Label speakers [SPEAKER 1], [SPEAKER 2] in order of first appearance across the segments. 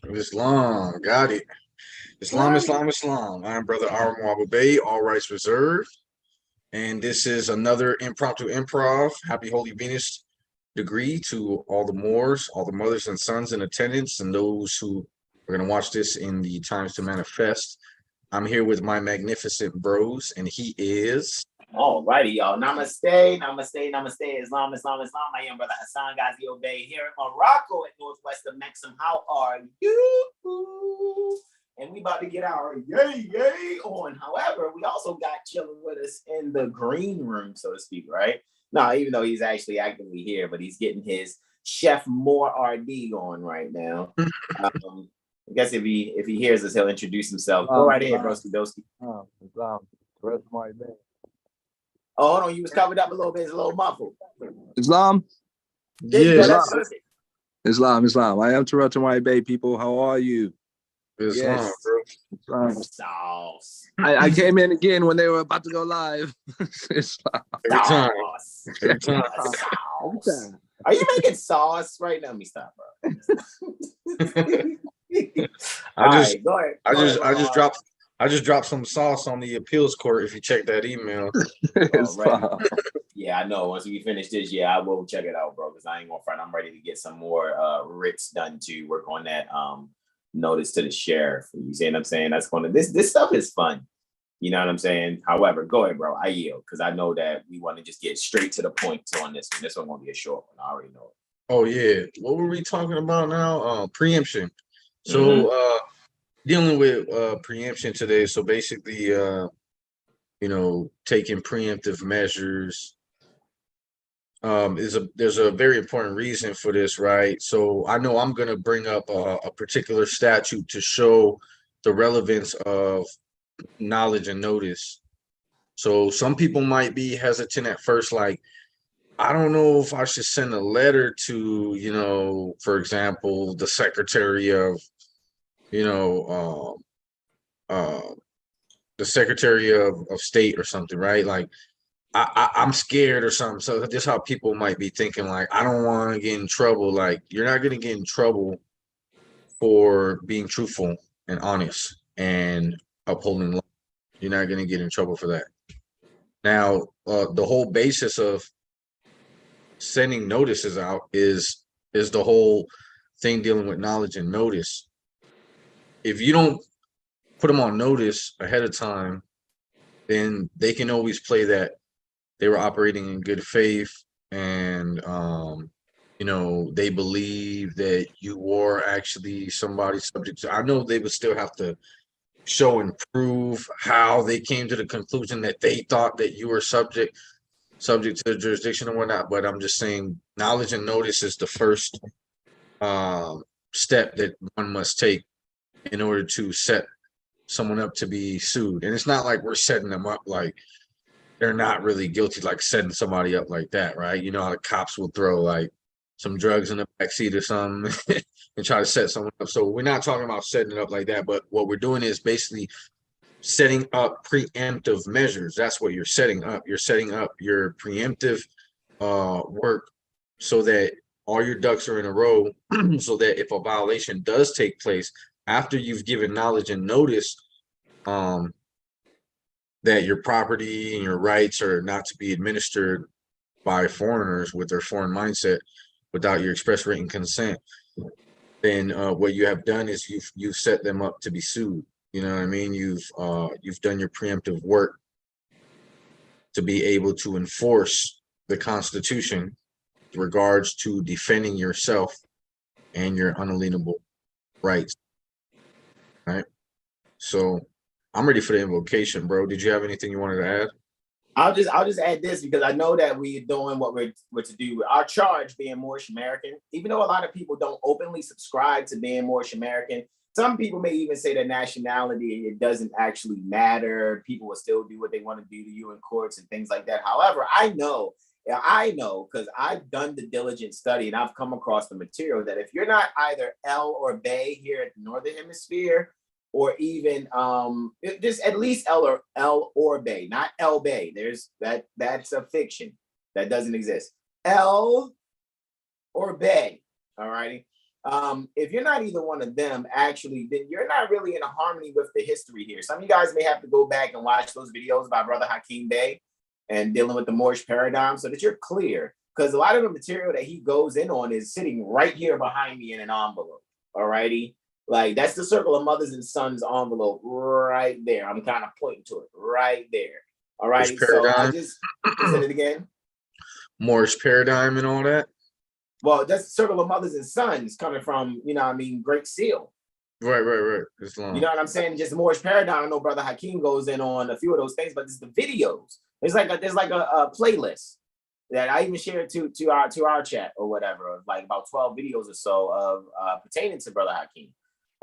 [SPEAKER 1] Islam, got it. Islam. I'm Brother Hasan Bey, all rights reserved. And this is another Impromptu Improv. Happy Holy Venus degree to all the Moors, all the mothers and sons in attendance, and those who are going to watch this in the times to manifest. I'm here with my magnificent bros, and he is...
[SPEAKER 2] All righty, y'all. Namaste. Islam. I am Brother Hasan Ghaziel Bey here in Morocco at northwest of Maxim. How are you? And we about to get our yay on. However, we also got chilling with us in the green room, so to speak, right? No, even though he's actually actively here, but he's getting his Chef Moor RD on right now. I guess if he hears us, he'll introduce himself. Go right ahead, broski doski.
[SPEAKER 3] Islam. The rest of my day.
[SPEAKER 2] Oh, hold on, you was covered up a little bit. It's a little muffled.
[SPEAKER 3] Islam.
[SPEAKER 1] Yeah,
[SPEAKER 3] Islam. I am Terrell Tamari Bay, people. How are you?
[SPEAKER 1] Islam, bro.
[SPEAKER 2] Sauce.
[SPEAKER 3] I came in again when they were about to go live.
[SPEAKER 1] Every time.
[SPEAKER 2] Sauce. Are you making sauce right now? Let me stop, bro.
[SPEAKER 1] I just dropped some sauce on the appeals court. If you check that email,
[SPEAKER 2] yeah, I know. Once we finish this, I will check it out, bro. Because I ain't gonna front. I'm ready to get some more writs done to work on that notice to the sheriff. You see what I'm saying? That's gonna this stuff is fun. You know what I'm saying? However, go ahead, bro. I yield because I know that we want to just get straight to the point on this one. This one won't be a short one. I already know it.
[SPEAKER 1] Oh yeah. What were we talking about now? Preemption. So dealing with preemption today. So basically taking preemptive measures there's a very important reason for this, right? So I know I'm going to bring up a particular statute to show the relevance of knowledge and notice. So some people might be hesitant at first, like, I don't know if I should send a letter to, for example, the Secretary of, the Secretary of State or something, right? Like, I'm scared or something. So that's how people might be thinking, like, I don't want to get in trouble. Like, you're not going to get in trouble for being truthful and honest and upholding law. You're not going to get in trouble for that. Now, the whole basis of sending notices out is the whole thing dealing with knowledge and notice. If you don't put them on notice ahead of time, then they can always play that they were operating in good faith and they believe that you were actually somebody subject to. I know they would still have to show and prove how they came to the conclusion that they thought that you were subject to the jurisdiction and whatnot, but I'm just saying knowledge and notice is the first step that one must take in order to set someone up to be sued. And it's not like we're setting them up like they're not really guilty, like setting somebody up like that, right? You know how the cops will throw like some drugs in the backseat or something and try to set someone up. So we're not talking about setting it up like that, but what we're doing is basically setting up preemptive measures. That's what you're setting up. You're setting up your preemptive work so that all your ducks are in a row so that if a violation does take place after you've given knowledge and notice that your property and your rights are not to be administered by foreigners with their foreign mindset without your express written consent, then what you have done is you've set them up to be sued. You know what I mean? You've done your preemptive work to be able to enforce the Constitution with regards to defending yourself and your unalienable rights. Right? So I'm ready for the invocation, bro. Did you have anything you wanted to add?
[SPEAKER 2] I'll just add this because I know that we're doing what we're to do. Our charge being Moorish American, even though a lot of people don't openly subscribe to being Moorish American, some people may even say that nationality, it doesn't actually matter. People will still do what they want to do to you in courts and things like that. However, I know because I've done the diligent study and I've come across the material that if you're not either L or Bay here at the Northern Hemisphere, or even just at least L or Bay, not L Bay. There's that's a fiction that doesn't exist. L or Bay, all righty. If you're not either one of them, actually, then you're not really in harmony with the history here. Some of you guys may have to go back and watch those videos by Brother Hasan Bey and dealing with the Moorish paradigm so that you're clear. Because a lot of the material that he goes in on is sitting right here behind me in an envelope. All righty. Like, that's the Circle of Mothers and Sons envelope right there. I'm kind of pointing to it right there. All right. So I just said it again.
[SPEAKER 1] Moorish paradigm and all that.
[SPEAKER 2] Well, that's the Circle of Mothers and Sons coming from, Great Seal.
[SPEAKER 1] Right. Islam.
[SPEAKER 2] You know what I'm saying? Just Moorish paradigm. I know Brother Hakeem goes in on a few of those things, but it's the videos. There's like a playlist that I even shared to our chat or whatever, of like about 12 videos or so of pertaining to Brother Hakeem.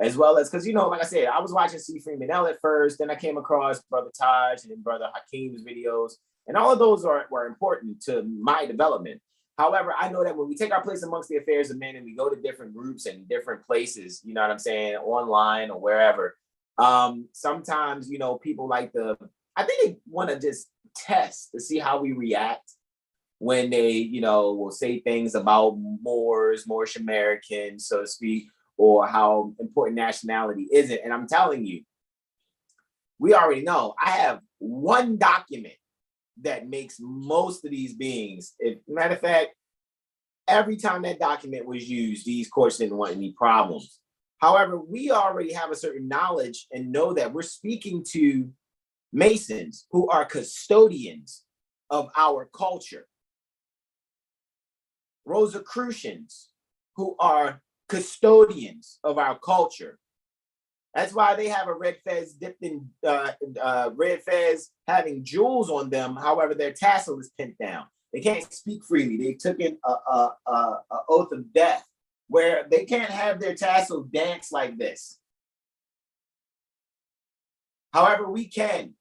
[SPEAKER 2] As well as, because, like I said, I was watching C. Freeman L at first, then I came across Brother Taj and then Brother Hakeem's videos, and all of those were important to my development. However, I know that when we take our place amongst the affairs of men and we go to different groups and different places, you know what I'm saying, online or wherever, sometimes, people I think they want to just test to see how we react when they, will say things about Moors, Moorish Americans, so to speak, or how important nationality isn't. And I'm telling you, we already know. I have one document that makes most of these beings. Matter of fact, every time that document was used, these courts didn't want any problems. However, we already have a certain knowledge and know that we're speaking to Masons who are custodians of our culture. Rosicrucians who are custodians of our culture. That's why they have a red fez dipped in red fez having jewels on them. However, their tassel is pinned down. They can't speak freely. They took in a oath of death where they can't have their tassel dance like this. However, we can,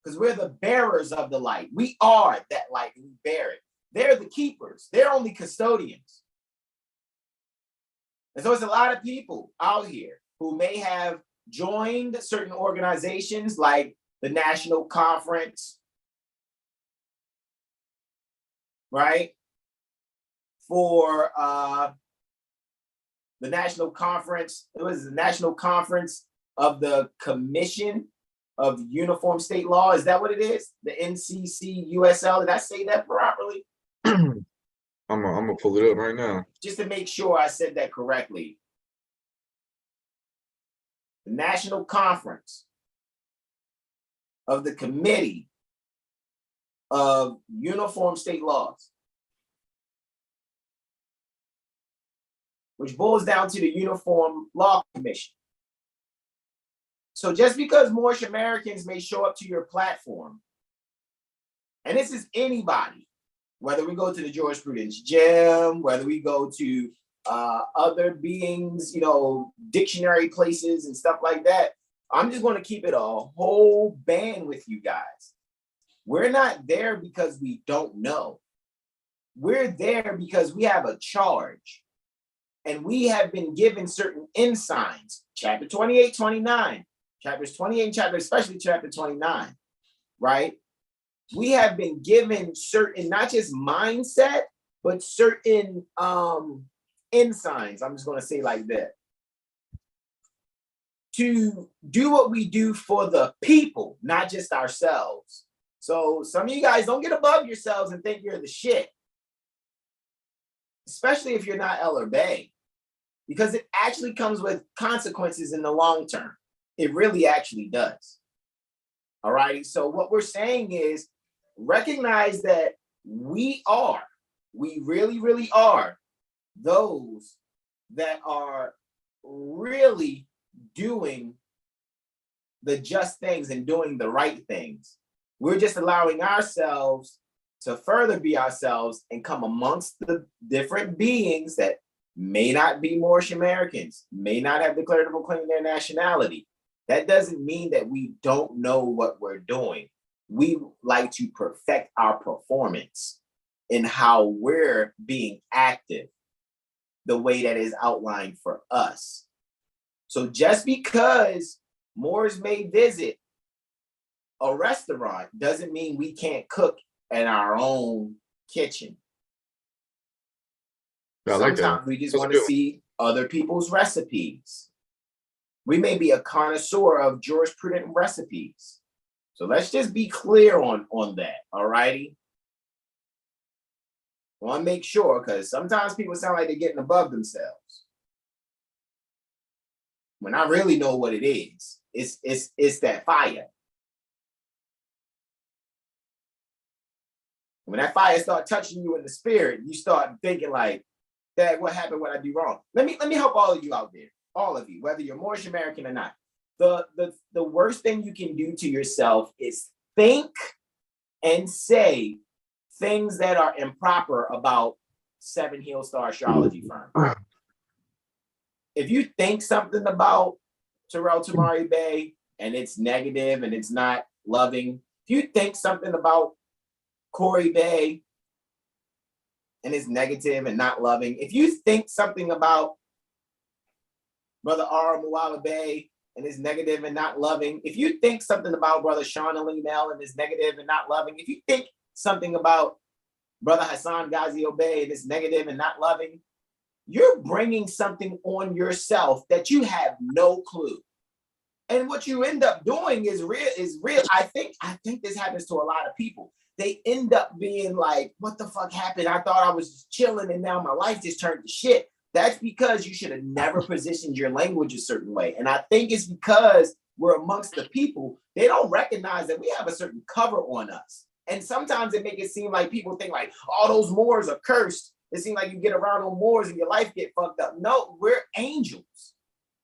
[SPEAKER 2] because we're the bearers of the light. We are that light and we bear it. They're the keepers. They're only custodians. And so it's a lot of people out here who may have joined certain organizations like the National Conference, right? For the National Conference, it was the National Conference of the Commission of Uniform State Law. Is that what it is? The NCCUSL. Did I say that properly?
[SPEAKER 1] I'm gonna pull it up right now.
[SPEAKER 2] Just to make sure I said that correctly. The National Conference of the Committee of Uniform State Laws, which boils down to the Uniform Law Commission. So just because Moorish Americans may show up to your platform, and this is anybody, whether we go to the jurisprudence gym, whether we go to other beings, dictionary places and stuff like that, I'm just going to keep it a whole band with you guys. We're not there because we don't know. We're there because we have a charge. And we have been given certain ensigns, chapter 28, 29, chapters 28, especially chapter 29, right? We have been given certain, not just mindset, but certain ensigns, I'm just going to say like that, to do what we do for the people, not just ourselves. So some of you guys don't get above yourselves and think you're the shit, especially if you're not L or Bay, because it actually comes with consequences in the long term. It really actually does. All right. So what we're saying is recognize that we really, really are those that are really doing the just things and doing the right things. We're just allowing ourselves to further be ourselves and come amongst the different beings that may not be Moorish Americans, may not have declared or proclaimed their nationality. That doesn't mean that we don't know what we're doing. We like to perfect our performance in how we're being active, the way that is outlined for us. So just because Moors may visit a restaurant doesn't mean we can't cook in our own kitchen.
[SPEAKER 1] I like that.
[SPEAKER 2] Sometimes we just want to see other people's recipes. We may be a connoisseur of jurisprudent recipes. So let's just be clear on that, all righty? I want to make sure, because sometimes people sound like they're getting above themselves. When I really know what it is, it's that fire. When that fire start touching you in the spirit, you start thinking like, Dad, what happened? What I do wrong? Let me help all of you out there, all of you, whether you're Moorish American or not. The worst thing you can do to yourself is think and say things that are improper about 7HealStar astrology firm. If you think something about Terrell Tamari Bey and it's negative and it's not loving, if you think something about Corey Bey and it's negative and not loving, if you think something about Brother R. Bey and is negative and not loving, if you think something about Brother Sean Mel and is negative and not loving, if you think something about Brother Hasan Ghaziel Bey and is negative and not loving, you're bringing something on yourself that you have no clue. And what you end up doing is real. I think this happens to a lot of people. They end up being like, what the fuck happened? I thought I was just chilling and now my life just turned to shit. That's because you should have never positioned your language a certain way. And I think it's because we're amongst the people, they don't recognize that we have a certain cover on us. And sometimes it makes it seem like people think like, all those Moors are cursed. It seems like you get around on Moors and your life get fucked up. No, we're angels.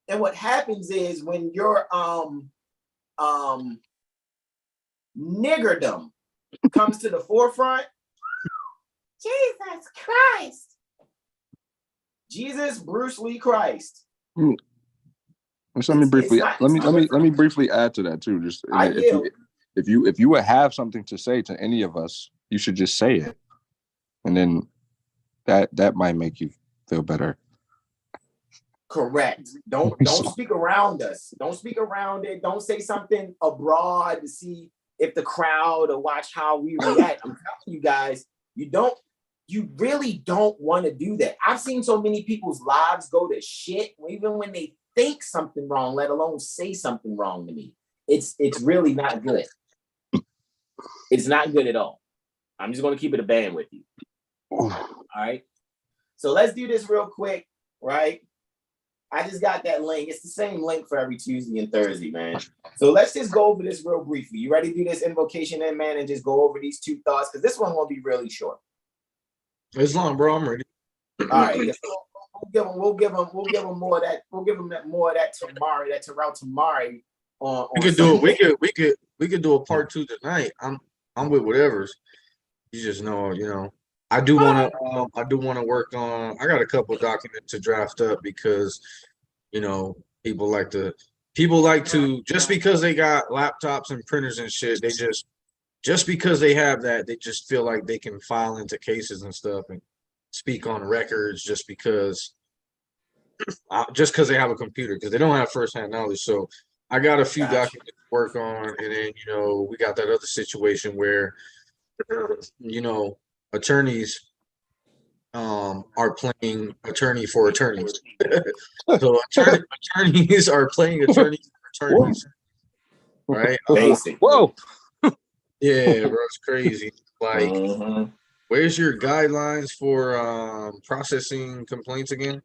[SPEAKER 2] And what happens is when your niggerdom comes to the forefront, Jesus Christ. Jesus, Bruce Lee Christ.
[SPEAKER 3] So let me briefly add to that too. Just if you would have something to say to any of us, you should just say it, and then that might make you feel better.
[SPEAKER 2] Correct. Don't speak around us. Don't speak around it. Don't say something abroad to see if the crowd or watch how we react. I'm telling you guys, you really don't want to do that. I've seen so many people's lives go to shit, even when they think something wrong, let alone say something wrong to me. It's really not good. It's not good at all. I'm just going to keep it a band with you. All right. So let's do this real quick, right? I just got that link. It's the same link for every Tuesday and Thursday, man. So let's just go over this real briefly. You ready to do this invocation in, man, and just go over these two thoughts? Because this one will be really short.
[SPEAKER 1] It's long, bro. I'm ready.
[SPEAKER 2] All right. We'll give them more of that. We'll give them more of that Tamari, that Terrell Tamari.
[SPEAKER 1] We could do it. We could do a part 2 tonight. I'm with whatever's. You just know, I do want to work on. I got a couple of documents to draft up because, people like to just because they got laptops and printers and shit, they just because they have that, they just feel like they can file into cases and stuff and speak on records just because they have a computer, because they don't have firsthand knowledge. So I got a few documents to work on, and then we got that other situation where attorneys are playing attorney for attorneys. So attorneys are playing attorneys for attorneys. Right?
[SPEAKER 2] Basic.
[SPEAKER 3] Whoa.
[SPEAKER 1] Yeah, bro, it's crazy. Like, where's your guidelines for processing complaints again?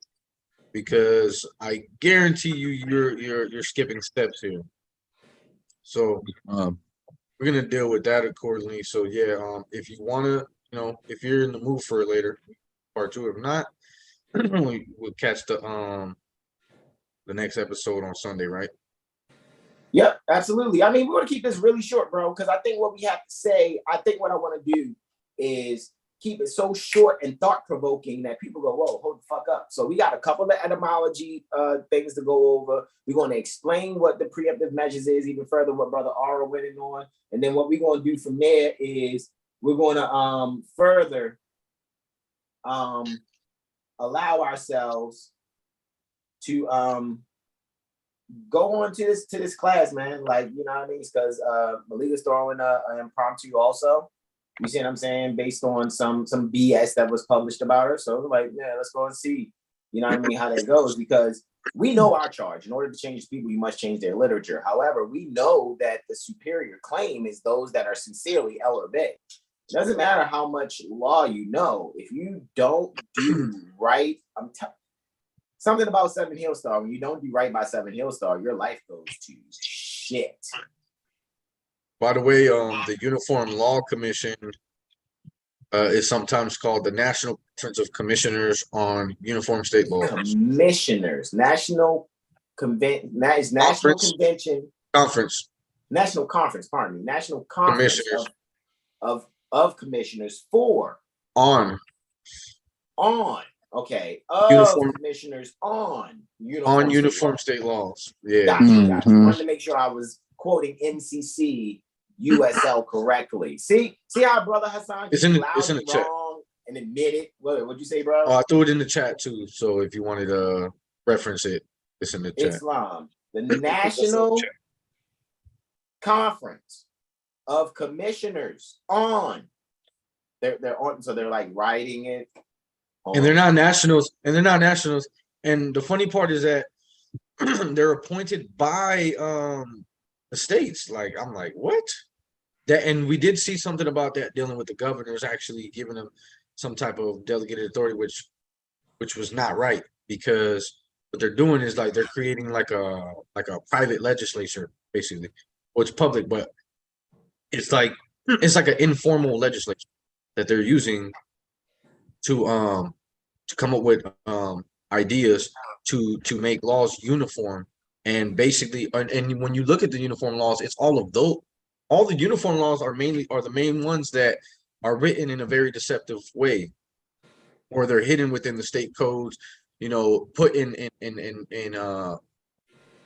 [SPEAKER 1] Because I guarantee you're skipping steps here. So we're gonna deal with that accordingly. So yeah, if you wanna, if you're in the mood for it later, part 2. If not, we'll catch the next episode on Sunday, right?
[SPEAKER 2] Yep, absolutely. I mean, we're going to keep this really short, bro, because I think what we have to say, I think what I want to do is keep it so short and thought-provoking that people go, whoa, hold the fuck up. So we got a couple of etymology things to go over. We're going to explain what the preemptive measures is, even further what Brother R went in on. And then what we're going to do from there is we're going to further allow ourselves to go on to this class, man. Like, you know what I mean? Because Malika's throwing an impromptu also. You see what I'm saying? Based on some BS that was published about her. So like, yeah, let's go and see, You know what I mean? How that goes, because we know our charge. In order to change people, you must change their literature. However, we know that the superior claim is those that are sincerely El or Bey. It doesn't matter how much law you know. If you don't do right, something about 7HealStar, when you don't do right by 7HealStar, your life goes to shit.
[SPEAKER 1] By the way, the Uniform Law Commission is sometimes called the National Conference of Commissioners on Uniform State Laws.
[SPEAKER 2] Commissioners, National Convention, National Convention,
[SPEAKER 1] Conference,
[SPEAKER 2] National Conference. Pardon me, National Conference of Commissioners for
[SPEAKER 1] on.
[SPEAKER 2] Okay,
[SPEAKER 1] uniform
[SPEAKER 2] commissioners on
[SPEAKER 1] uniform state laws. Yeah,
[SPEAKER 2] gotcha. Wanted to make sure I was quoting NCC USL correctly. See how Brother Hasan
[SPEAKER 1] it's in the chat
[SPEAKER 2] and admit it. What'd you say, bro?
[SPEAKER 1] Oh, I threw it in the chat too. So if you wanted to reference it, it's in the chat.
[SPEAKER 2] Islam, the National Conference of Commissioners on. They're on, so they're like writing it.
[SPEAKER 1] And they're not nationals. And the funny part is that they're appointed by the states. Like, I'm like, what? And we did see something about that dealing with the governors actually giving them some type of delegated authority, which was not right, because what they're doing is like they're creating like a private legislature, basically. Well, it's public, but it's like an informal legislature that they're using to come up with ideas to make laws uniform. And basically, and when you look at the uniform laws, it's all the uniform laws are the main ones that are written in a very deceptive way, or they're hidden within the state codes, put in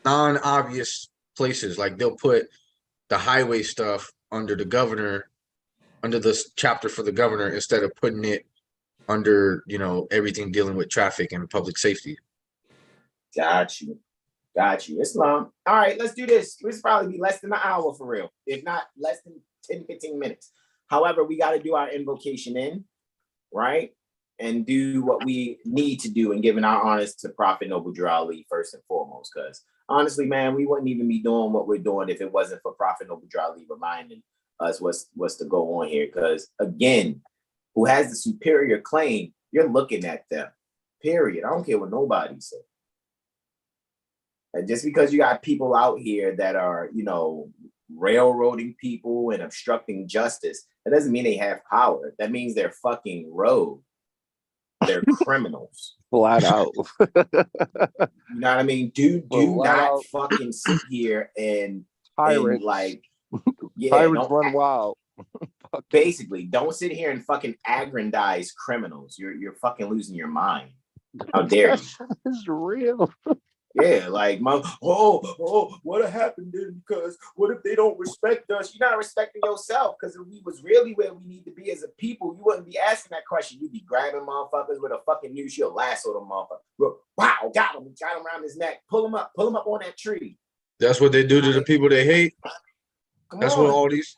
[SPEAKER 1] non-obvious places. Like they'll put the highway stuff under the governor, under this chapter for the governor, instead of putting it under, everything dealing with traffic and public safety.
[SPEAKER 2] Got you. Islam. All right, let's do this. This will probably be less than an hour for real, if not less than 10, 15 minutes. However, we got to do our invocation in, right? And do what we need to do, and giving our honors to Prophet Noble Drew Ali first and foremost. Because honestly, man, we wouldn't even be doing what we're doing if it wasn't for Prophet Noble Drew Ali reminding us what's to go on here. Because again, who has the superior claim, you're looking at them, period. I don't care what nobody says. And just because you got people out here that are, railroading people and obstructing justice, that doesn't mean they have power. That means they're fucking rogue. They're criminals.
[SPEAKER 3] Flat out.
[SPEAKER 2] You know what I mean? Do not fucking sit here and
[SPEAKER 3] pirates. Pirates run wild.
[SPEAKER 2] Basically, don't sit here and fucking aggrandize criminals. You're fucking losing your mind. How dare you?
[SPEAKER 3] It's real.
[SPEAKER 2] Yeah, like, what happened then? Because what if they don't respect us? You're not respecting yourself, because if we was really where we need to be as a people, you wouldn't be asking that question. You'd be grabbing motherfuckers with a fucking new shield, lasso them motherfucker. Wow, got him around his neck. Pull him up on that tree.
[SPEAKER 1] That's what they do to the people they hate. That's
[SPEAKER 2] what
[SPEAKER 1] all these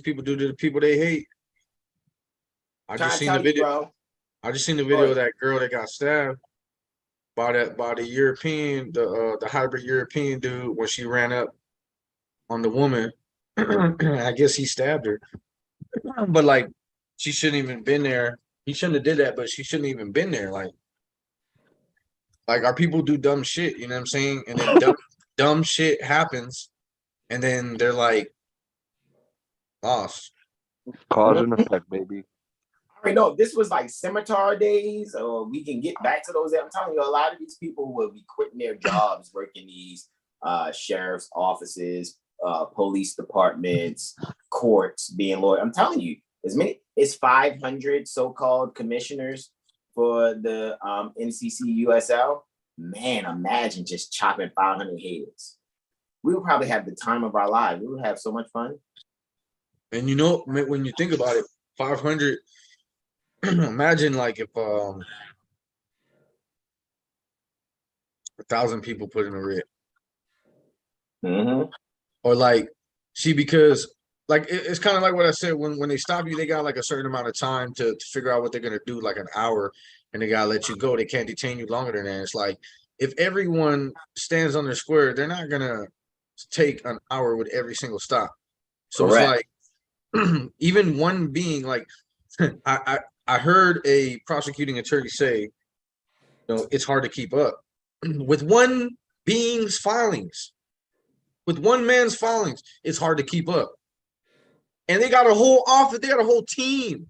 [SPEAKER 1] people do to the people they hate. I just seen the video of that girl that got stabbed by the European, the hybrid European dude, when she ran up on the woman. I guess he stabbed her, but like, she shouldn't even been there. He shouldn't have did that, but she shouldn't even been there. Like our people do dumb shit, you know what I'm saying? And then dumb shit happens, and then they're like lost.
[SPEAKER 3] Cause and effect, baby.
[SPEAKER 2] No, this was like scimitar days, or we can get back to those. I'm telling you, a lot of these people will be quitting their jobs, working these sheriff's offices, police departments, courts, being lawyer. I'm telling you, it's 500 so-called commissioners for the NCC USL. Man, imagine just chopping 500 heads. We would probably have the time of our lives. We would have so much fun.
[SPEAKER 1] And when you think about it, 500. Imagine like if 1,000 people put in a writ, or like, because like it's kind of like what I said, when they stop you, they got like a certain amount of time to figure out what they're gonna do, like an hour, and they gotta let you go. They can't detain you longer than that. It's like if everyone stands on their square, they're not gonna take an hour with every single stop. So
[SPEAKER 2] Correct.
[SPEAKER 1] it's like even one being like I heard a prosecuting attorney say, it's hard to keep up with one being's filings. With one man's filings, it's hard to keep up. And they got a whole office, they got a whole team.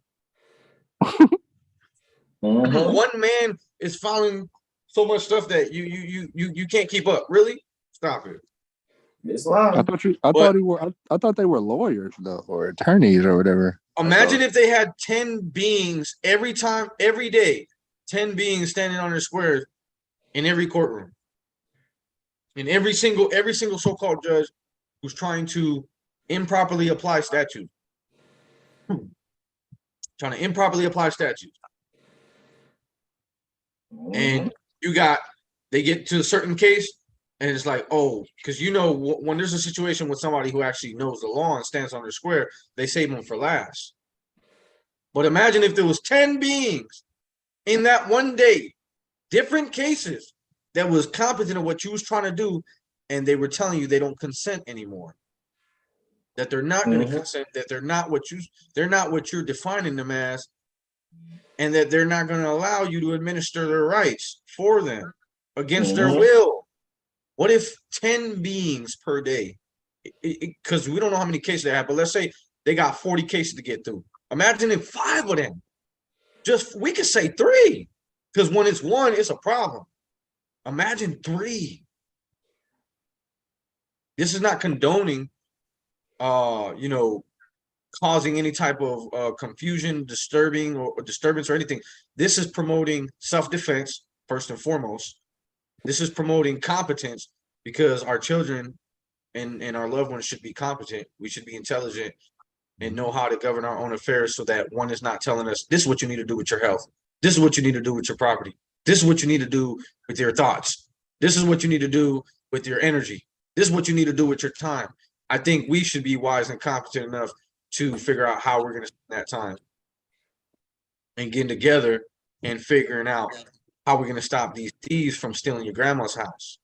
[SPEAKER 1] One man is filing so much stuff that you can't keep up. Really? Stop it.
[SPEAKER 2] It's loud.
[SPEAKER 3] I thought they were lawyers though, or attorneys or whatever.
[SPEAKER 1] Imagine if they had 10 beings every day, 10 beings standing on their squares in every courtroom. And every single so-called judge who's trying to improperly apply statute. Trying to improperly apply statutes. And they get to a certain case, and it's like, oh, because when there's a situation with somebody who actually knows the law and stands on their square, they save them for last. But imagine if there was 10 beings in that one day, different cases, that was competent at what you was trying to do, and they were telling you they don't consent anymore. That they're not going to consent, that they're not what you're defining them as, and that they're not going to allow you to administer their rights for them against their will. What if 10 beings per day? Because we don't know how many cases they have, but let's say they got 40 cases to get through. Imagine if 5 of them, we could say 3, because when it's 1, it's a problem. Imagine 3. This is not condoning, causing any type of confusion, disturbance or anything. This is promoting self-defense, first and foremost. This is promoting competence, because our children and our loved ones should be competent. We should be intelligent and know how to govern our own affairs, so that one is not telling us, this is what you need to do with your health. This is what you need to do with your property. This is what you need to do with your thoughts. This is what you need to do with your energy. This is what you need to do with your time. I think we should be wise and competent enough to figure out how we're going to spend that time, and getting together and figuring out how we're going to stop these thieves from stealing your grandma's house.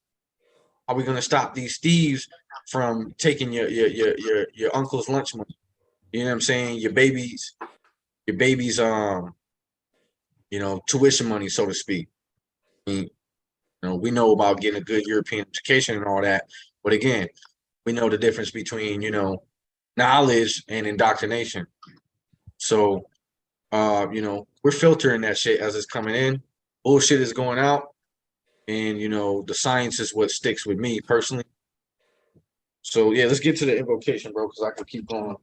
[SPEAKER 1] How are we going to stop these thieves from taking your uncle's lunch money? You know what I'm saying? Your baby's tuition money, so to speak. We know about getting a good European education and all that, but again, we know the difference between knowledge and indoctrination. So we're filtering that shit as it's coming in. Bullshit is going out, and the science is what sticks with me personally. So yeah, let's get to the invocation, bro, because I can keep going.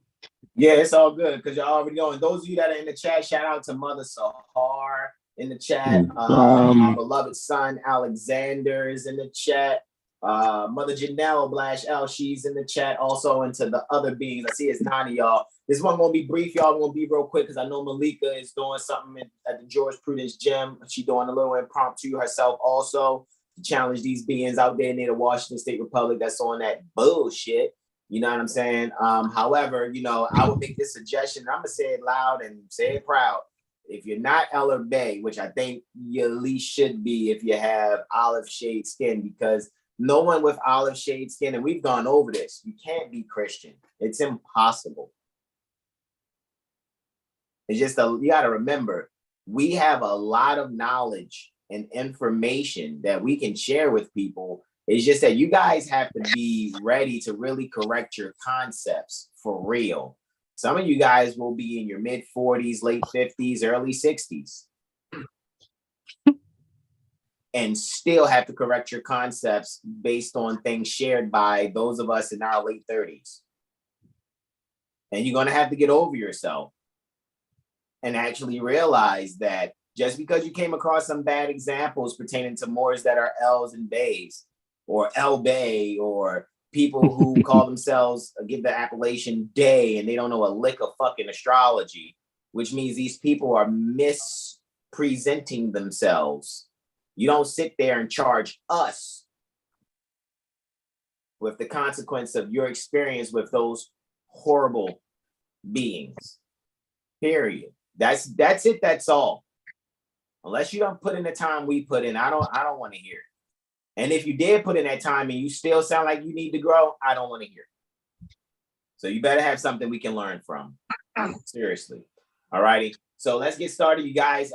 [SPEAKER 2] Yeah, it's all good, because you're already going. Those of you that are in the chat, shout out to Mother Sahar in the chat. My beloved son Alexander is in the chat. Mother Janelle Blash L, she's in the chat also, and to the other beings. I see it's 9 of y'all. This one gonna be brief, y'all. Gonna be real quick, because I know Malika is doing something at the George Prudence Gym. She's doing a little impromptu herself also to challenge these beings out there near the Washington State Republic that's on that bullshit. You know what I'm saying? However, I would make this suggestion. I'm gonna say it loud and say it proud. If you're not L or Bay, which I think you at least should be if you have olive shade skin, because no one with olive shade skin, and we've gone over this, you can't be Christian. It's impossible. It's just you got to remember, we have a lot of knowledge and information that we can share with people. It's just that you guys have to be ready to really correct your concepts for real. Some of you guys will be in your mid 40s, late 50s, early 60s. And still have to correct your concepts based on things shared by those of us in our late 30s. And you're going to have to get over yourself and actually realize that just because you came across some bad examples pertaining to Moors that are L's and Bays, or L Bay, or people who call themselves, give the appellation Day, and they don't know a lick of fucking astrology, which means these people are mispresenting themselves. You don't sit there and charge us with the consequence of your experience with those horrible beings. Period. That's it. That's all. Unless you don't put in the time we put in, I don't want to hear it. And if you did put in that time and you still sound like you need to grow, I don't want to hear it. So you better have something we can learn from. Seriously. All righty. So let's get started, you guys.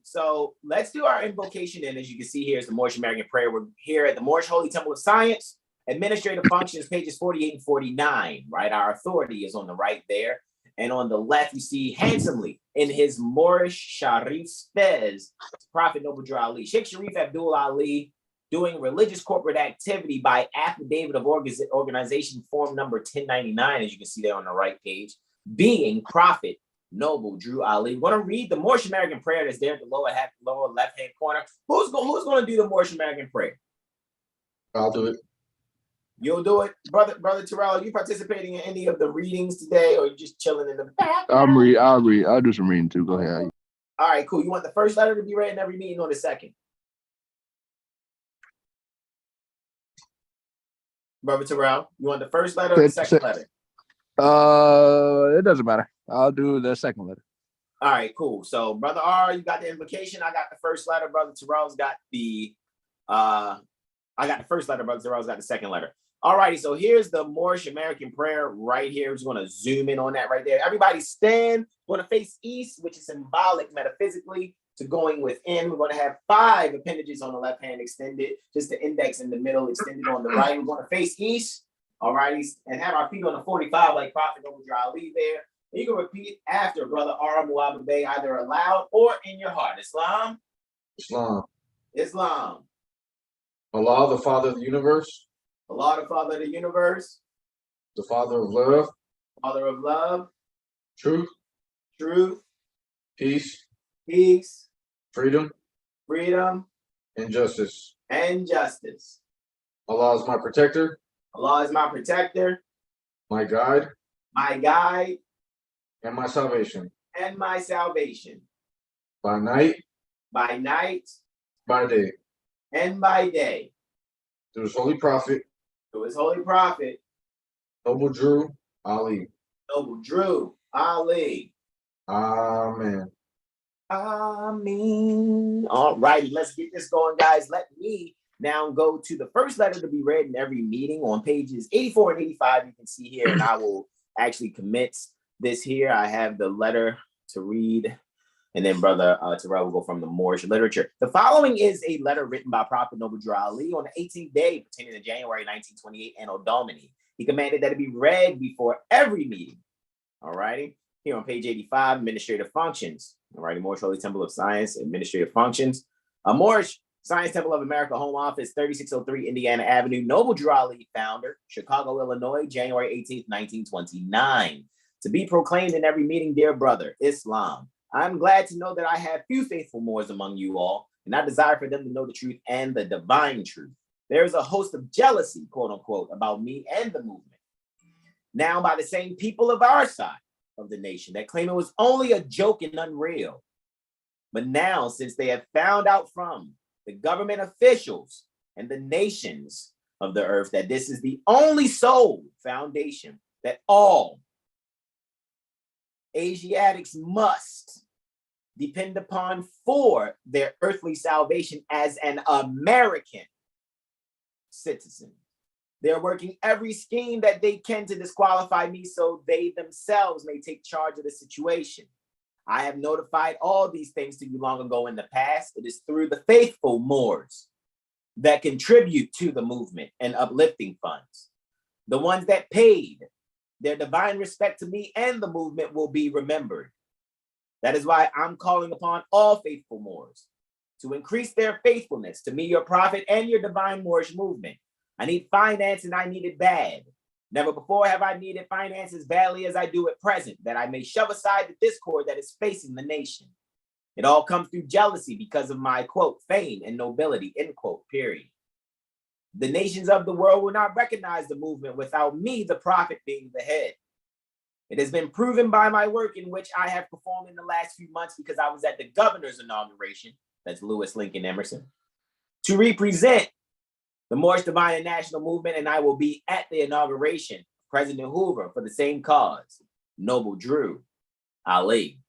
[SPEAKER 2] So let's do our invocation. And as you can see here is the Moorish American prayer. We're here at the Moorish Holy Temple of Science. Administrative functions, pages 48 and 49, right? Our authority is on the right there. And on the left, you see handsomely in his Moorish Sharif Fez, Prophet Noble Drew Ali, Sheikh Sharif Abdul Ali, doing religious corporate activity by affidavit of organization form number 1099, as you can see there on the right page, being Prophet Noble Drew Ali. We're going to read the Moorish American prayer that's there at the lower left-hand corner. Who's going to do the Moorish American prayer?
[SPEAKER 1] I'll do it.
[SPEAKER 2] You'll do it, brother Terrell. Are you participating in any of the readings today, or are you just chilling in the back?
[SPEAKER 3] I'll read. I'll do some reading too. Go ahead.
[SPEAKER 2] All right, cool. You want the first letter to be read in every meeting, or the second? Brother Terrell, you want the first letter or the second letter?
[SPEAKER 3] It doesn't matter. I'll do the second letter.
[SPEAKER 2] All right, cool. So, Brother R, you got the invocation. I got the first letter. Brother Terrell's got the I got the first letter. Brother Terrell's got the second letter. All righty. So here's the Moorish American prayer right here. We're just going to zoom in on that right there. Everybody stand. We're going to face east, which is symbolic metaphysically to going within. We're going to have 5 appendages on the left hand extended, just the index in the middle extended on the right. We're going to face east. All righty. And have our feet on the 45 like Prophet Noble Drew Ali there. And you can repeat after Brother R. Muhammad Bey, either aloud or in your heart. Islam.
[SPEAKER 1] Islam.
[SPEAKER 2] Islam.
[SPEAKER 1] Allah, the Father of the universe.
[SPEAKER 2] Allah, the Father of the universe.
[SPEAKER 1] The Father of love.
[SPEAKER 2] Father of love.
[SPEAKER 1] Truth.
[SPEAKER 2] Truth.
[SPEAKER 1] Peace.
[SPEAKER 2] Peace.
[SPEAKER 1] Freedom.
[SPEAKER 2] Freedom.
[SPEAKER 1] And justice.
[SPEAKER 2] And justice.
[SPEAKER 1] Allah is my protector.
[SPEAKER 2] Allah is my protector.
[SPEAKER 1] My guide.
[SPEAKER 2] My guide.
[SPEAKER 1] And my salvation.
[SPEAKER 2] And my salvation.
[SPEAKER 1] By night.
[SPEAKER 2] By night.
[SPEAKER 1] By day.
[SPEAKER 2] And by day.
[SPEAKER 1] Through his holy prophet.
[SPEAKER 2] Through his holy prophet.
[SPEAKER 1] Noble Drew Ali.
[SPEAKER 2] Noble Drew Ali.
[SPEAKER 1] Amen.
[SPEAKER 2] Amen. All righty, let's get this going, guys. Let me now go to the first letter to be read in every meeting on pages 84 and 85. You can see here, and I will actually commit this here. I have the letter to read. And then Brother Terrell will go from the Moorish literature. The following is a letter written by Prophet Noble Drew Ali on the 18th day pertaining to January 1928 Anno Domini. He commanded that it be read before every meeting. All righty. Here on page 85, administrative functions. All righty. Moorish Holy Temple of Science, administrative functions. Moorish Science Temple of America, Home Office, 3603 Indiana Avenue. Noble Drew Ali, founder, Chicago, Illinois, January 18th, 1929. To be proclaimed in every meeting, dear brother, Islam. I'm glad to know that I have few faithful Moors among you all, and I desire for them to know the truth and the divine truth. There is a host of jealousy, quote unquote, about me and the movement. Now by the same people of our side of the nation that claim it was only a joke and unreal. But now, since they have found out from the government officials and the nations of the earth that this is the only sole foundation that all Asiatics must depend upon for their earthly salvation as an American citizen. They're working every scheme that they can to disqualify me so they themselves may take charge of the situation. I have notified all these things to you long ago in the past. It is through the faithful Moors that contribute to the movement and uplifting funds. The ones that paid their divine respect to me and the movement will be remembered. That is why I'm calling upon all faithful Moors to increase their faithfulness to me, your prophet, and your divine Moorish movement. I need finance and I need it bad. Never before have I needed finance as badly as I do at present, that I may shove aside the discord that is facing the nation. It all comes through jealousy because of my, quote, fame and nobility, end quote, period. The nations of the world will not recognize the movement without me, the prophet, being the head. It has been proven by my work in which I have performed in the last few months because I was at the governor's inauguration, that's Lewis Lincoln Emerson, to represent the Moorish Divine and National Movement, and I will be at the inauguration of President Hoover for the same cause, Noble Drew Ali.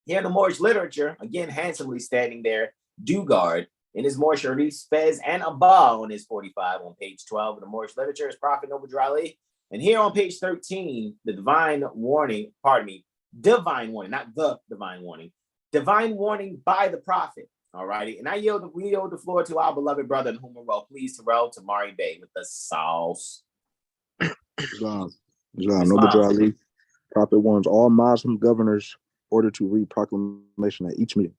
[SPEAKER 2] Here in the Moorish literature, again, handsomely standing there, Dugard, in his Moorish Hadith, Fez, and Abba on his 45 on page 12 of the Moorish literature is Prophet Noble Drali. And here on page 13, the divine warning, not the divine warning by the prophet. All righty. And we yield the floor to our beloved brother in whom we're well pleased, Terrell Tamari Bey with the sauce.
[SPEAKER 3] Islam. Noble Drali. Prophet warns all Muslim governors order to read proclamation at each meeting.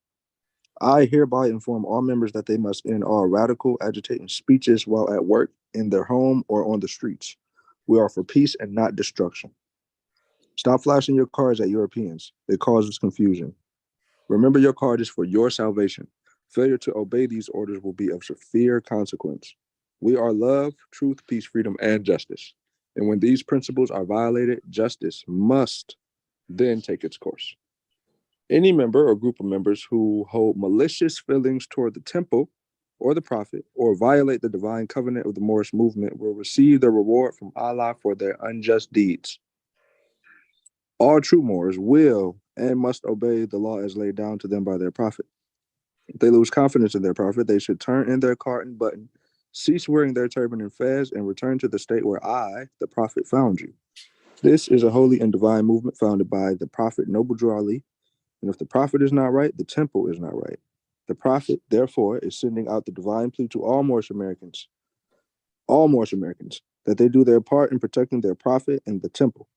[SPEAKER 3] I hereby inform all members that they must end all radical, agitating speeches while at work, in their home, or on the streets. We are for peace and not destruction. Stop flashing your cards at Europeans. It causes confusion. Remember, your card is for your salvation. Failure to obey these orders will be of severe consequence. We are love, truth, peace, freedom, and justice. And when these principles are violated, justice must then take its course. Any member or group of members who hold malicious feelings toward the temple or the prophet or violate the divine covenant of the Moorish movement will receive the reward from Allah for their unjust deeds. All true Moors will and must obey the law as laid down to them by their prophet. If they lose confidence in their prophet, they should turn in their cart button, cease wearing their turban and fez, and return to the state where I, the prophet, found you. This is a holy and divine movement founded by the prophet Noble Drali. And if the prophet is not right, the temple is not right. The prophet, therefore, is sending out the divine plea to all Moorish Americans, that they do their part in protecting their prophet and the temple.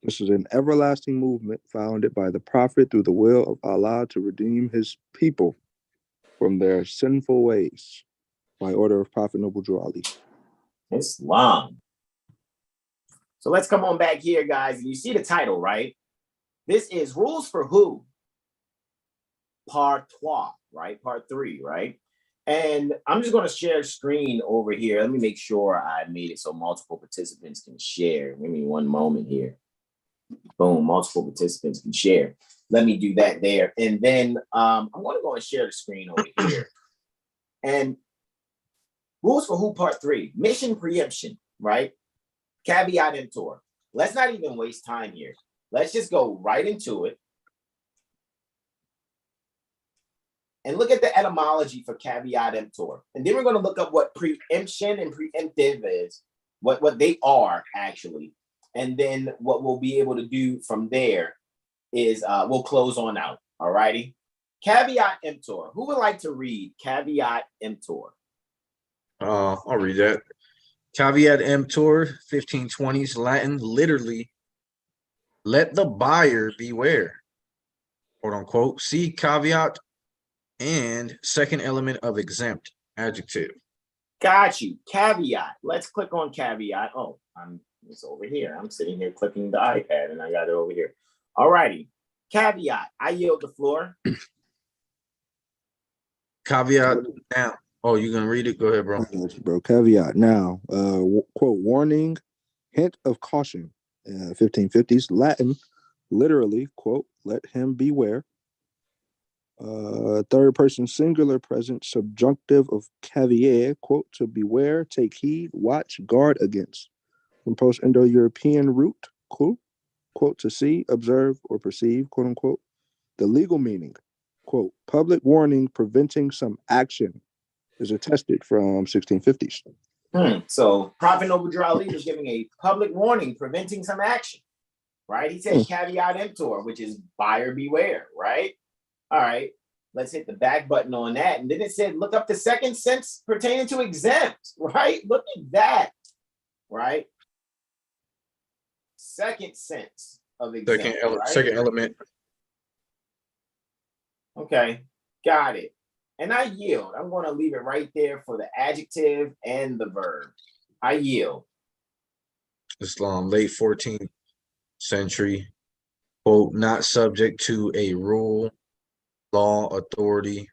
[SPEAKER 3] This is an everlasting movement founded by the prophet through the will of Allah to redeem his people from their sinful ways by order of Prophet Noble Drali.
[SPEAKER 2] Islam. So let's come on back here, guys. You see the title, right? This is Rules for Who? Part 3, right? Part 3, right? And I'm just going to share screen over here. Let me make sure I made it so multiple participants can share. Give me one moment here. Boom, multiple participants can share. Let me do that there. And then I'm going to go and share the screen over here. And Rules for Who Part 3, Mission Preemption, right? Caveat Emptor. Let's not even waste time here. Let's just go right into it. And look at the etymology for caveat emptor. And then we're going to look up what preemption and preemptive is, what they are actually. And then what we'll be able to do from there is we'll close on out. All righty. Caveat emptor. Who would like to read caveat emptor?
[SPEAKER 1] I'll read that. Caveat emptor, 1520s, Latin, literally, let the buyer beware, quote unquote. See caveat and second element of exempt, adjective.
[SPEAKER 2] Got you. Caveat. Let's click on caveat. Oh, it's over here. I'm sitting here clicking the iPad and I got it over here. All righty. Caveat. I yield the floor.
[SPEAKER 1] Caveat now. Oh, you gonna read it? Go ahead, bro.
[SPEAKER 3] Caveat now. Quote, warning, hint of caution. 1550s, Latin, literally, quote, let him beware. Third person singular present, subjunctive of caveat, quote, to beware, take heed, watch, guard against. From post-Indo-European root, quote, to see, observe, or perceive, quote unquote. The legal meaning, quote, public warning preventing some action, is attested from 1650s.
[SPEAKER 2] So Prophet Noble Drali was giving a public warning preventing some action, right? He said caveat emptor, which is buyer beware, right? All right, let's hit the back button on that. And then it said, look up the second sense pertaining to exempt, right? Look at that, right? Second sense of exempt,
[SPEAKER 1] second element.
[SPEAKER 2] Okay, got it. And I yield. I'm going to leave it right there for the adjective and the verb. I yield.
[SPEAKER 1] Islam, late 14th century, quote, not subject to a rule, law, authority,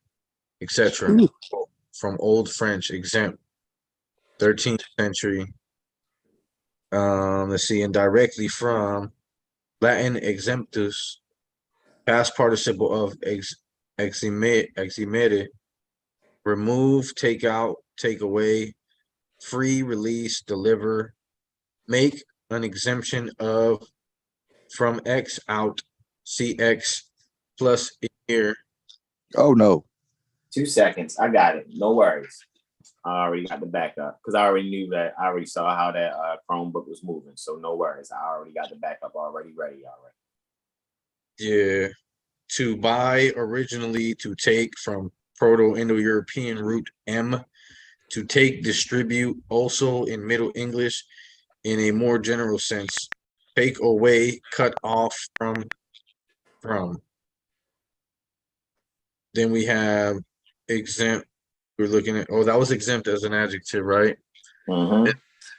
[SPEAKER 1] etc. From Old French, exempt. 13th century, let's see, and directly from Latin exemptus, past participle of eximere, remove, take out, take away, free, release, deliver, make an exemption of, from X out, CX, plus a year.
[SPEAKER 3] Oh no.
[SPEAKER 2] 2 seconds. I got it. No worries. I already got the backup because I already knew that. I already saw how that Chromebook was moving. So no worries. I already got the backup already ready.
[SPEAKER 1] Yeah. To buy, originally to take, from Proto-Indo-European root M. To take, distribute, also in Middle English in a more general sense. Take away, cut off, from. Then we have exempt. We're looking at, that was exempt as an adjective, right?
[SPEAKER 2] Mm-hmm.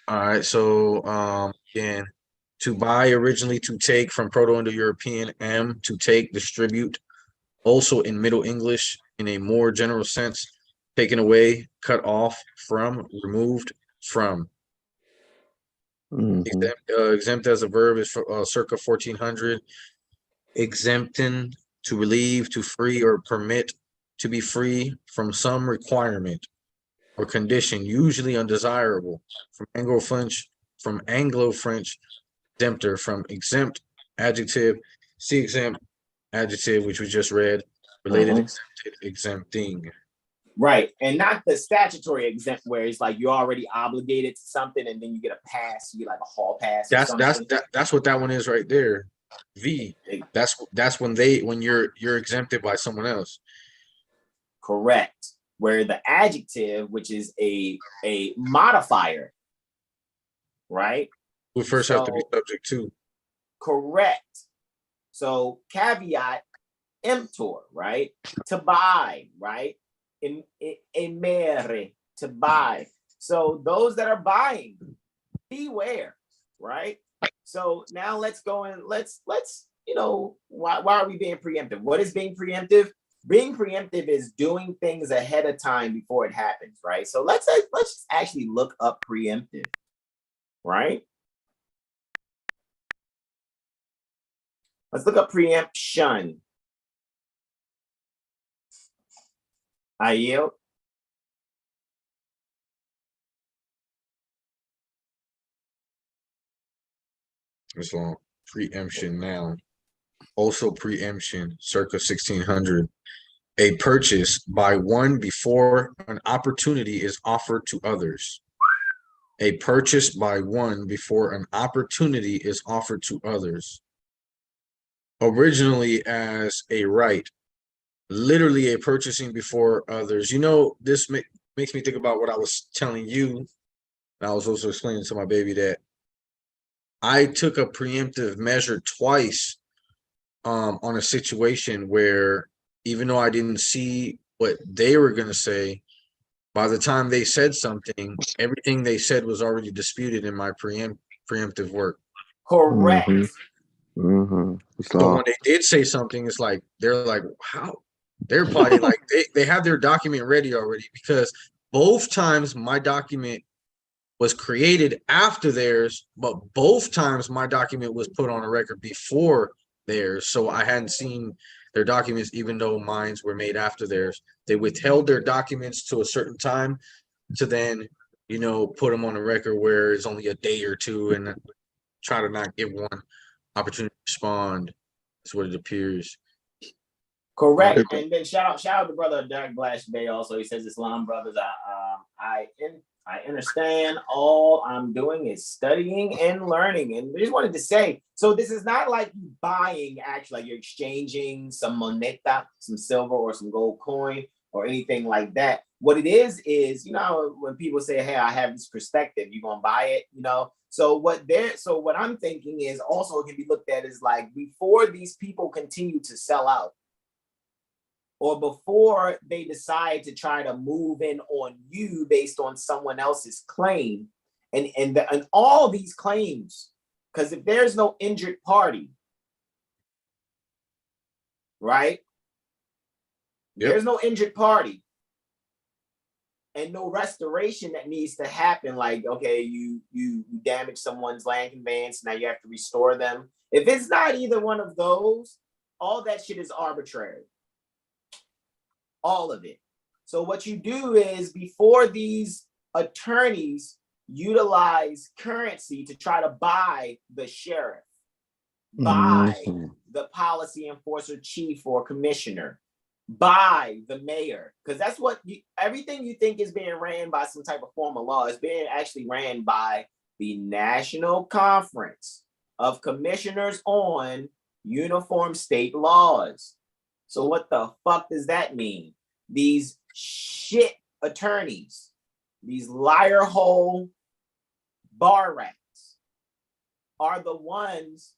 [SPEAKER 1] All right, so again, to buy, originally to take, from Proto-Indo-European M. To take, distribute, also in Middle English in a more general sense. Taken away, cut off, from, removed, from. Exempt as a verb is circa 1400. Exempting, to relieve, to free or permit, to be free from some requirement or condition, usually undesirable. From Anglo-French, exemptor, from exempt, adjective, see exempt, adjective, which we just read, related, exempted, exempting.
[SPEAKER 2] Right, and not the statutory exempt where it's like you're already obligated to something and then you get a pass, you get like a hall pass.
[SPEAKER 1] That's what that one is right there. V. That's when you're exempted by someone else.
[SPEAKER 2] Correct. Where the adjective, which is a modifier, right?
[SPEAKER 1] We first have to be subject to.
[SPEAKER 2] Correct. So caveat emptor, right? To buy, right? Emere, to buy. So those that are buying, beware, right? So now let's go and let's why are we being preemptive? What is being preemptive? Being preemptive is doing things ahead of time before it happens, right? So let's just actually look up preemptive, right? Let's look up preemption. I yield.
[SPEAKER 1] It's long. Preemption now. Also preemption, circa 1600. A purchase by one before an opportunity is offered to others. A purchase by one before an opportunity is offered to others. Originally as a right, literally a purchasing before others. This makes me think about what I was telling you. And I was also explaining to my baby that I took a preemptive measure twice on a situation where, even though I didn't see what they were going to say, by the time they said something, everything they said was already disputed in my preemptive work.
[SPEAKER 2] Correct.
[SPEAKER 1] So when they did say something, it's like, they're like, how? They're probably like, they have their document ready already, because both times my document was created after theirs, but both times my document was put on a record before theirs. So I hadn't seen their documents, even though mines were made after theirs. They withheld their documents to a certain time to then, put them on a record where it's only a day or two, and try to not give one opportunity to respond. That's what it appears.
[SPEAKER 2] Correct. And then shout out to Brother Hasan Bey also. He says, Islam brothers, I understand. All I'm doing is studying and learning. And I just wanted to say, so this is not like you buying, actually, like you're exchanging some moneta, some silver or some gold coin or anything like that. What it is, when people say, hey, I have this perspective, you're going to buy it, So what I'm thinking is also it can be looked at as like, before these people continue to sell out, or before they decide to try to move in on you based on someone else's claim, and all these claims, because if there's no injured party, right? Yep. There's no injured party and no restoration that needs to happen. Like, okay, you damage someone's land conveyance, now you have to restore them. If it's not either one of those, all that shit is arbitrary. All of it. So what you do is, before these attorneys utilize currency to try to buy the sheriff, by the policy enforcer chief or commissioner, by the mayor, because that's what everything you think is being ran by some type of form of law is being actually ran by the National Conference of Commissioners on Uniform State Laws. So what the fuck does that mean? These shit attorneys, these liar hole bar rats are the ones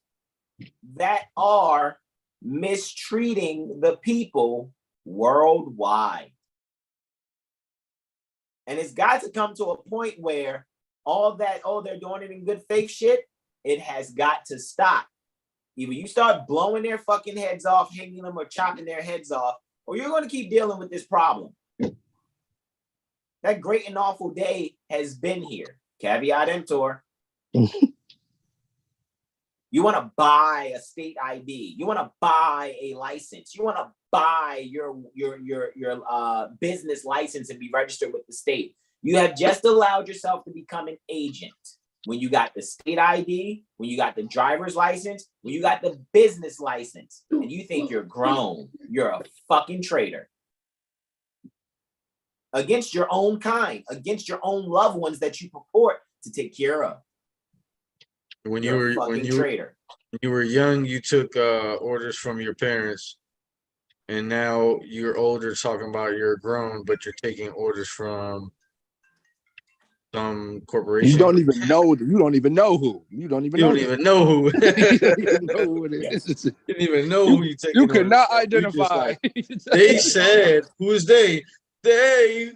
[SPEAKER 2] that are mistreating the people worldwide. And it's got to come to a point where all that, oh, they're doing it in good faith shit, it has got to stop. Either you start blowing their fucking heads off, hanging them or chopping their heads off, or you're going to keep dealing with this problem. That great and awful day has been here. Caveat emptor. You want to buy a state ID. You want to buy a license. You want to buy your business license and be registered with the state. You have just allowed yourself to become an agent. When you got the state ID, when you got the driver's license, when you got the business license, and you think you're grown, you're a fucking traitor. Against your own kind, against your own loved ones that you purport to take care of.
[SPEAKER 1] When you were young, you took orders from your parents, and now you're older, talking about you're grown, but you're taking orders from some corporation.
[SPEAKER 3] You don't even know. You don't even know who. You don't even know
[SPEAKER 1] who. You don't even know who it is. You didn't even know who you take.
[SPEAKER 3] You cannot identify.
[SPEAKER 1] They said, "Who is they?" They.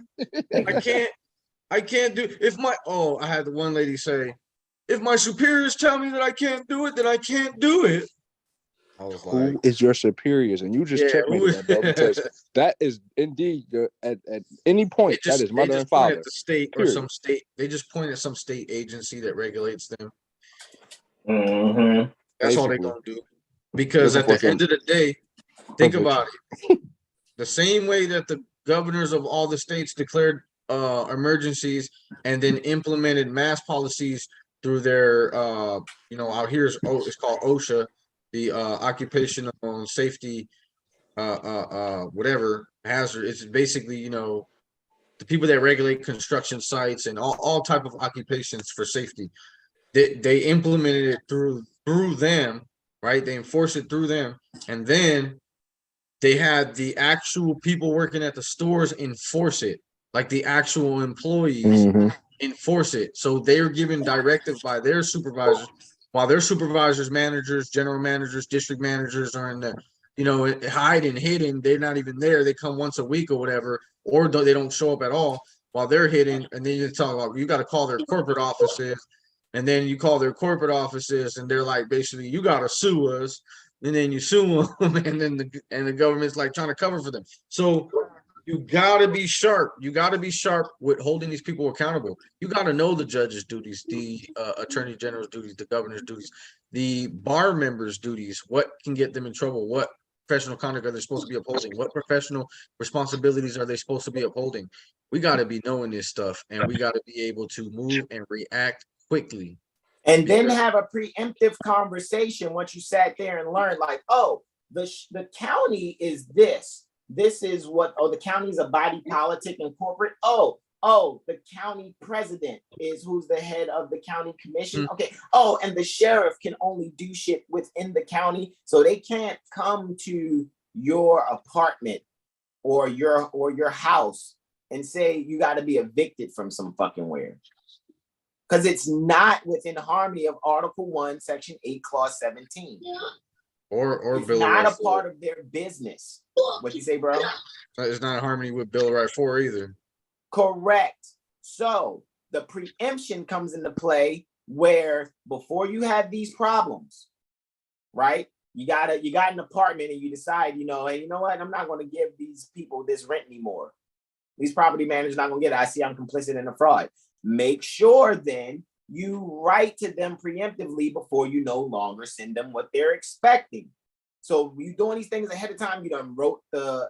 [SPEAKER 1] I can't do. I had the one lady say, "If my superiors tell me that I can't do it, then I can't do it." I was like,
[SPEAKER 3] who is your superiors? And you just checkmated that, bro, because that is indeed at any point that is mother and father.
[SPEAKER 1] At the state or some state, they just point at some state agency that regulates them.
[SPEAKER 2] Mm-hmm.
[SPEAKER 1] That's all they're gonna do. Because at the end of the day, think about it. The same way that the governors of all the states declared emergencies and then implemented mass policies through their out here it's called OSHA, the occupational safety whatever hazard. It's basically the people that regulate construction sites and all type of occupations for safety. They implemented it through them, right? They enforce it through them, and then they had the actual people working at the stores enforce it, like the actual employees enforce it. So they're given directives by their supervisors, while their supervisors, managers, general managers, district managers are in the, hiding, hidden. They're not even there. They come once a week or whatever, or they don't show up at all while they're hidden. And then you talk about, you got to call their corporate offices, and then you call their corporate offices, and they're like, basically, you got to sue us. And then you sue them, and then the government's like trying to cover for them. So you gotta be sharp. You gotta be sharp with holding these people accountable. You gotta know the judge's duties, the attorney general's duties, the governor's duties, the bar members' duties. What can get them in trouble? What professional conduct are they supposed to be upholding? What professional responsibilities are they supposed to be upholding? We gotta be knowing this stuff, and we gotta be able to move and react quickly.
[SPEAKER 2] And then have a preemptive conversation once you sat there and learned, like, oh, the county is this. This is what, the county is a body politic and corporate. Oh, the county president is who's the head of the county commission. Okay. Oh, and the sheriff can only do shit within the county. So they can't come to your apartment or your house and say you got to be evicted from some fucking where. Because it's not within harmony of Article 1, Section 8, Clause 17.
[SPEAKER 1] Or
[SPEAKER 2] it's
[SPEAKER 1] Bill
[SPEAKER 2] not
[SPEAKER 1] of
[SPEAKER 2] a part of their business. What'd you say, bro?
[SPEAKER 1] It's not in harmony with Bill of Rights 4 either.
[SPEAKER 2] Correct. So the preemption comes into play where before you have these problems, right? You got an apartment and you decide, hey, you know what? I'm not going to give these people this rent anymore. These property managers not going to get it. I see I'm complicit in a fraud. Make sure then you write to them preemptively before you no longer send them what they're expecting. So you doing these things ahead of time. You done wrote the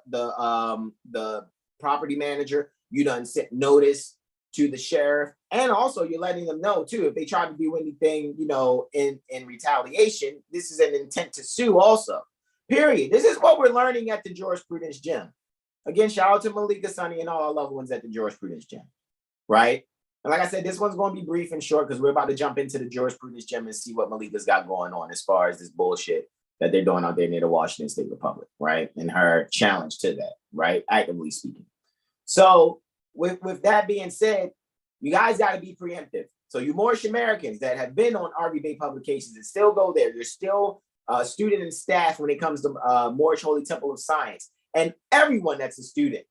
[SPEAKER 2] property manager. You done sent notice to the sheriff, and also you're letting them know too, if they try to do anything, you know, in retaliation, this is an intent to sue also, period. This is what we're learning at the Jurisprudence Gym. Again, shout out to Malika, Sonny, and all our loved ones at the Jurisprudence Gym, right? And like I said, this one's going to be brief and short because we're about to jump into the Jurisprudence Gym and see what Malika's got going on as far as this bullshit that they're doing out there near the Washington State Republic, right? And her challenge to that, right? Actively speaking. So with that being said, you guys got to be preemptive. So you Moorish Americans that have been on RV Bay publications and still go there, you're still student and staff when it comes to Moorish Holy Temple of Science. And everyone that's a student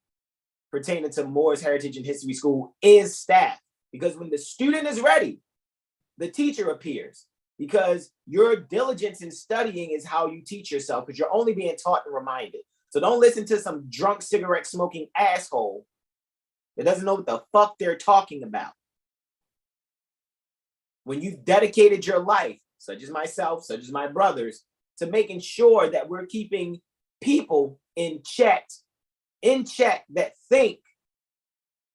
[SPEAKER 2] pertaining to Moorish Heritage and History School is staff. Because when the student is ready, the teacher appears. Because your diligence in studying is how you teach yourself, because you're only being taught and reminded. So don't listen to some drunk cigarette smoking asshole that doesn't know what the fuck they're talking about. When you've dedicated your life, such as myself, such as my brothers, to making sure that we're keeping people in check that think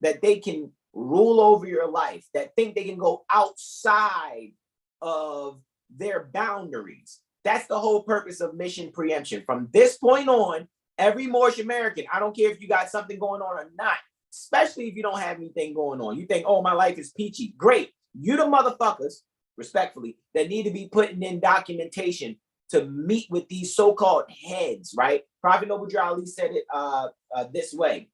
[SPEAKER 2] that they can rule over your life, that think they can go outside of their boundaries. That's the whole purpose of Mission Preemption. From this point on, every Moorish American, I don't care if you got something going on or not, especially if you don't have anything going on. You think, oh, my life is peachy. Great. You the motherfuckers, respectfully, that need to be putting in documentation to meet with these so-called heads, right? Prophet Noble Drew Ali said it this way.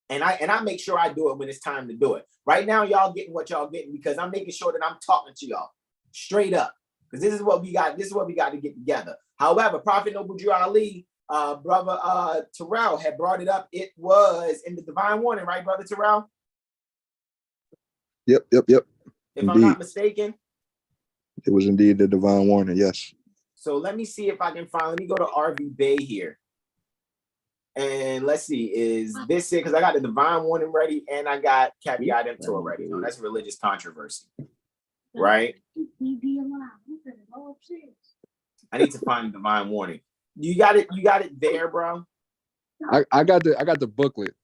[SPEAKER 2] And I make sure I do it when it's time to do it. Right now, y'all getting what y'all getting because I'm making sure that I'm talking to y'all straight up. Because this is what we got. This is what we got to get together. However, Prophet Noble Drew Ali, brother Terrell had brought it up. It was in the Divine Warning, right, brother Terrell?
[SPEAKER 3] Yep.
[SPEAKER 2] If
[SPEAKER 3] Indeed.
[SPEAKER 2] I'm not mistaken.
[SPEAKER 3] It was indeed the Divine Warning, yes.
[SPEAKER 2] So let me see if I can find, let me go to RV Bay here. And let's see, is this it? Because I got the Divine Warning ready and I got Caveat Emptor ready. No, that's religious controversy, right? I need to find Divine Warning. You got it there, bro?
[SPEAKER 3] I got the booklet.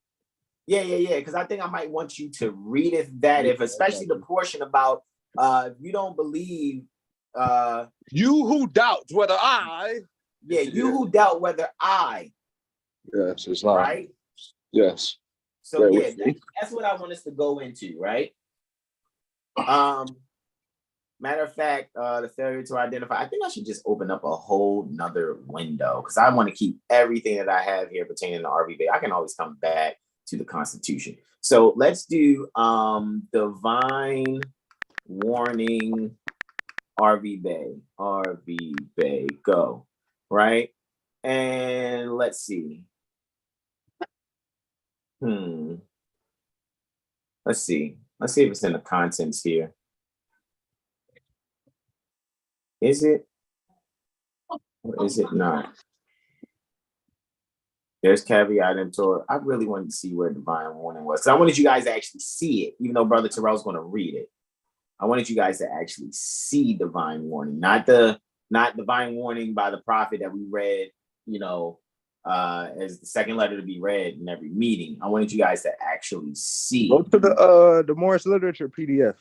[SPEAKER 2] Yeah. Because I think I might want you to read if especially the portion about you don't believe
[SPEAKER 3] you who doubts whether I.
[SPEAKER 2] Yeah, you who doubt whether I.
[SPEAKER 3] Yes, it's not.
[SPEAKER 2] Right?
[SPEAKER 3] Yes.
[SPEAKER 2] So yeah, that's what I want us to go into, right? Matter of fact, the failure to identify, I think I should just open up a whole nother window because I want to keep everything that I have here pertaining to RV. I can always come back to the Constitution. So let's do Divine Warning RV Bay, go, right? And let's see. Let's see if it's in the contents here. Is it? Or is it not? There's Caveat Emptor. I really wanted to see where Divine Warning was. Because I wanted you guys to actually see it, even though Brother Terrell's going to read it. I wanted you guys to actually see Divine Warning, not Divine Warning by the prophet that we read, as the second letter to be read in every meeting. I wanted you guys to actually see.
[SPEAKER 3] Go to the Morris Literature PDF.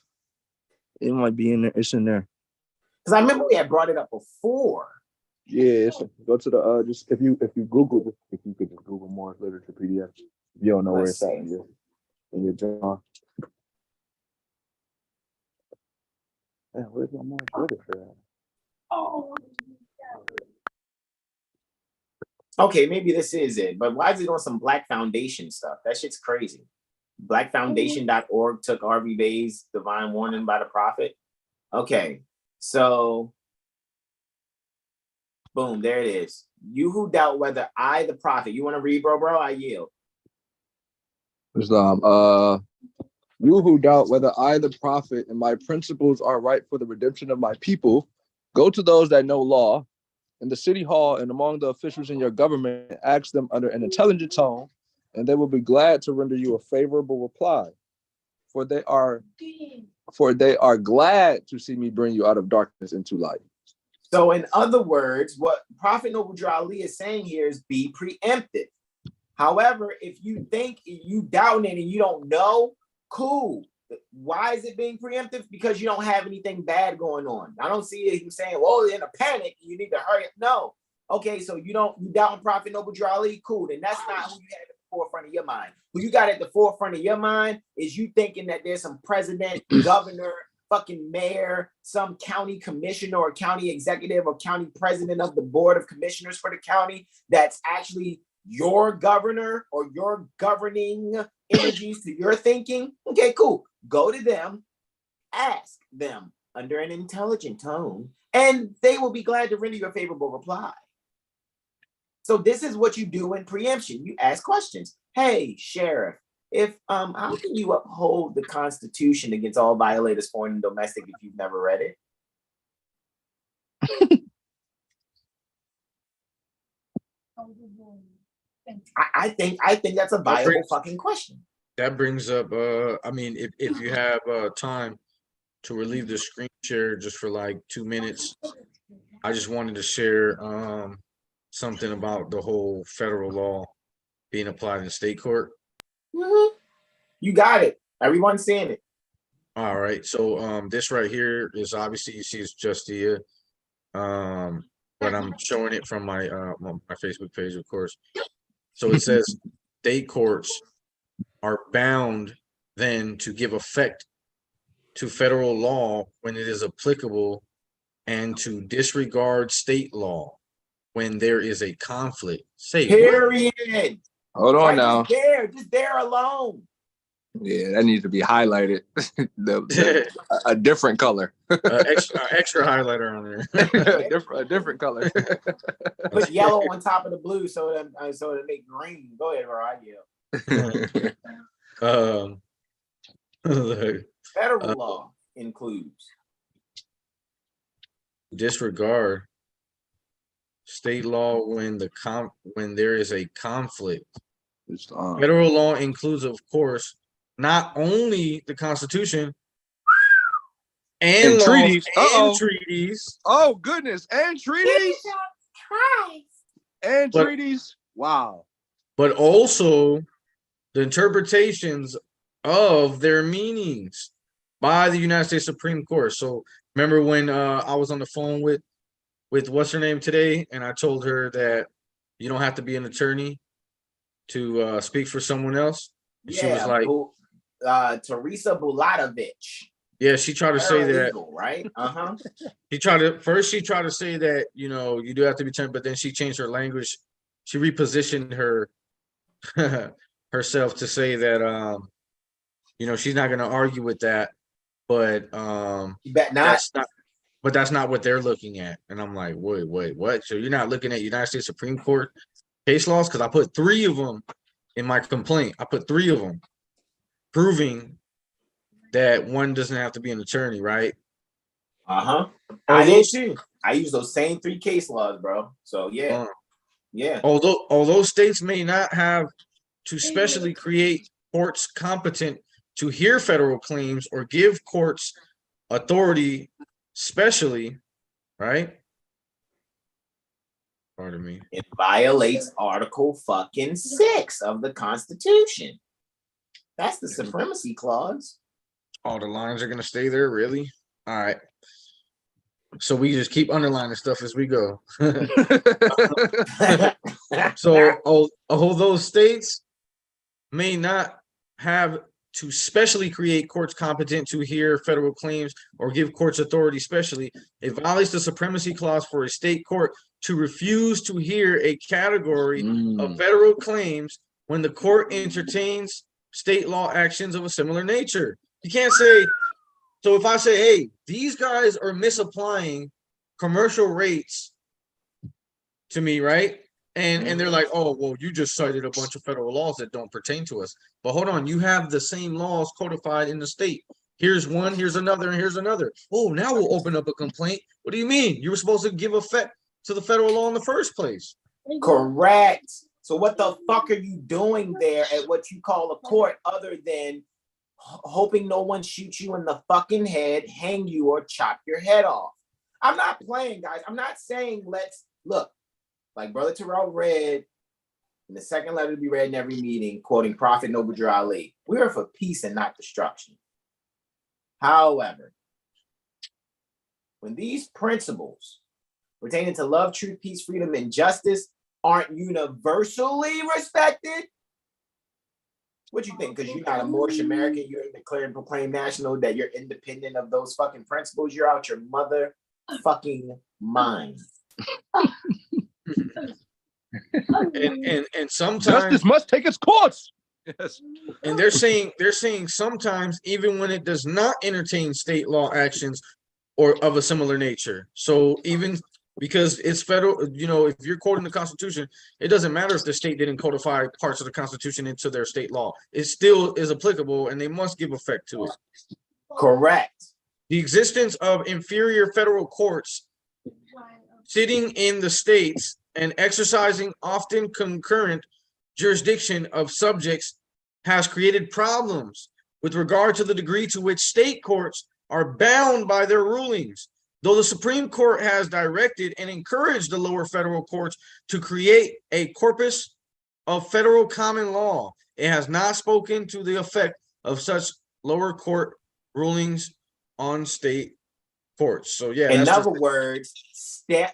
[SPEAKER 3] It might be in there. It's in there.
[SPEAKER 2] Because I remember we had brought it up before.
[SPEAKER 3] Yeah, go to the just if you Google, if you could just Google Morris Literature PDF. If you don't know where it's at in your John. Yeah, where's my Morris Literature at?
[SPEAKER 2] Oh. Okay, maybe this is it, but why is it on some Black Foundation stuff? That shit's crazy. BlackFoundation.org took RV Bay's Divine Warning by the Prophet. Okay, so boom, there it is. You who doubt whether I, the prophet, you want to read, bro? I yield.
[SPEAKER 3] Islam, you who doubt whether I, the prophet, and my principles are right for the redemption of my people, go to those that know law, in the city hall and among the officials in your government, ask them under an intelligent tone, and they will be glad to render you a favorable reply. For they are glad to see me bring you out of darkness into light.
[SPEAKER 2] So in other words, what Prophet Noble Drew Ali is saying here is be preemptive. However, if you think you doubt it and you don't know, Cool. Why is it being preemptive? Because you don't have anything bad going on. I don't see him saying, well, in a panic, you need to hurry up. No. Okay, so you doubt Prophet Noble Drew Ali? Cool. Then that's not who you had at the forefront of your mind. Who you got at the forefront of your mind is you thinking that there's some president, governor, fucking mayor, some county commissioner or county executive or county president of the board of commissioners for the county that's actually your governor or your governing energies to your thinking. Okay, cool. Go to them, ask them under an intelligent tone, and they will be glad to render you a favorable reply. So this is what you do in preemption. You ask questions. Hey, sheriff, if how can you uphold the Constitution against all violators, foreign and domestic, if you've never read it? I think that's a viable fucking question.
[SPEAKER 1] That brings up I mean, if you have time to relieve the screen share just for like 2 minutes, I just wanted to share something about the whole federal law being applied in state court.
[SPEAKER 2] You got it. Everyone's seeing it.
[SPEAKER 1] All right. So this right here is obviously, you see it's Justia. But I'm showing it from my my Facebook page, of course. So it says state courts are bound then to give effect to federal law when it is applicable and to disregard state law when there is a conflict. Say
[SPEAKER 2] period.
[SPEAKER 3] Hold on now.
[SPEAKER 2] Just there alone.
[SPEAKER 3] Yeah, that needs to be highlighted. A different color.
[SPEAKER 1] Extra highlighter on there.
[SPEAKER 3] a different color.
[SPEAKER 2] Put yellow on top of the blue so it make green. Go ahead, Rod. Federal law includes
[SPEAKER 1] disregard state law when there is a conflict. Federal law includes, of course, not only the Constitution and laws
[SPEAKER 3] treaties.
[SPEAKER 1] And treaties.
[SPEAKER 3] Oh goodness, and treaties. And treaties. Wow.
[SPEAKER 1] But also the interpretations of their meanings by the United States Supreme Court. So remember when I was on the phone with what's her name today, and I told her that you don't have to be an attorney to speak for someone else. And she was like,
[SPEAKER 2] Teresa Bulatovich.
[SPEAKER 1] Yeah, she tried to say that,
[SPEAKER 2] right?
[SPEAKER 1] She tried to say that, you know, you do have to be turned, but then she changed her language. She repositioned her herself to say that you know, she's not going to argue with that, but
[SPEAKER 2] you bet not.
[SPEAKER 1] That's not what they're looking at. And I'm like, wait, what? So you're not looking at United States Supreme Court case laws? Because I put 3 of them in my complaint. I put 3 of them proving that one doesn't have to be an attorney, right?
[SPEAKER 2] I did too. I use those same 3 case laws, bro. So yeah. Yeah.
[SPEAKER 1] Although states may not have to specially create courts competent to hear federal claims or give courts authority specially, right? Pardon me.
[SPEAKER 2] It violates Article fucking 6 of the Constitution. That's the supremacy clause.
[SPEAKER 1] All the lines are gonna stay there, really? All right. So we just keep underlining stuff as we go. So although states may not have to specially create courts competent to hear federal claims or give courts authority specially, it violates the supremacy clause for a state court to refuse to hear a category of federal claims when the court entertains state law actions of a similar nature. You can't say, so if I say, hey, these guys are misapplying commercial rates to me, right? And they're like, oh, well, you just cited a bunch of federal laws that don't pertain to us. But hold on, you have the same laws codified in the state. Here's one, here's another, and here's another. Oh, now we'll open up a complaint. What do you mean? You were supposed to give effect to the federal law in the first place.
[SPEAKER 2] Correct. So what the fuck are you doing there at what you call a court other than hoping no one shoots you in the fucking head, hang you, or chop your head off? I'm not playing, guys. I'm not saying let's look. Like Brother Terrell read And the second letter to be read in every meeting, quoting Prophet Noble Ali. We are for peace and not destruction. However, when these principles pertaining to love, truth, peace, freedom, and justice aren't universally respected, what you think? Because you're not a Moorish American, you're a declared and proclaimed national, that you're independent of those fucking principles, you're out your motherfucking mind.
[SPEAKER 1] and sometimes
[SPEAKER 3] justice must take its course. Yes.
[SPEAKER 1] And they're saying sometimes even when it does not entertain state law actions or of a similar nature. So even because it's federal, you know, if you're quoting the Constitution, it doesn't matter if the state didn't codify parts of the Constitution into their state law. It still is applicable and they must give effect to it.
[SPEAKER 2] Correct.
[SPEAKER 1] The existence of inferior federal courts sitting in the states and exercising often concurrent jurisdiction of subjects has created problems with regard to the degree to which state courts are bound by their rulings. Though the Supreme Court has directed and encouraged the lower federal courts to create a corpus of federal common law, it has not spoken to the effect of such lower court rulings on state courts. So yeah.
[SPEAKER 2] In other words, stare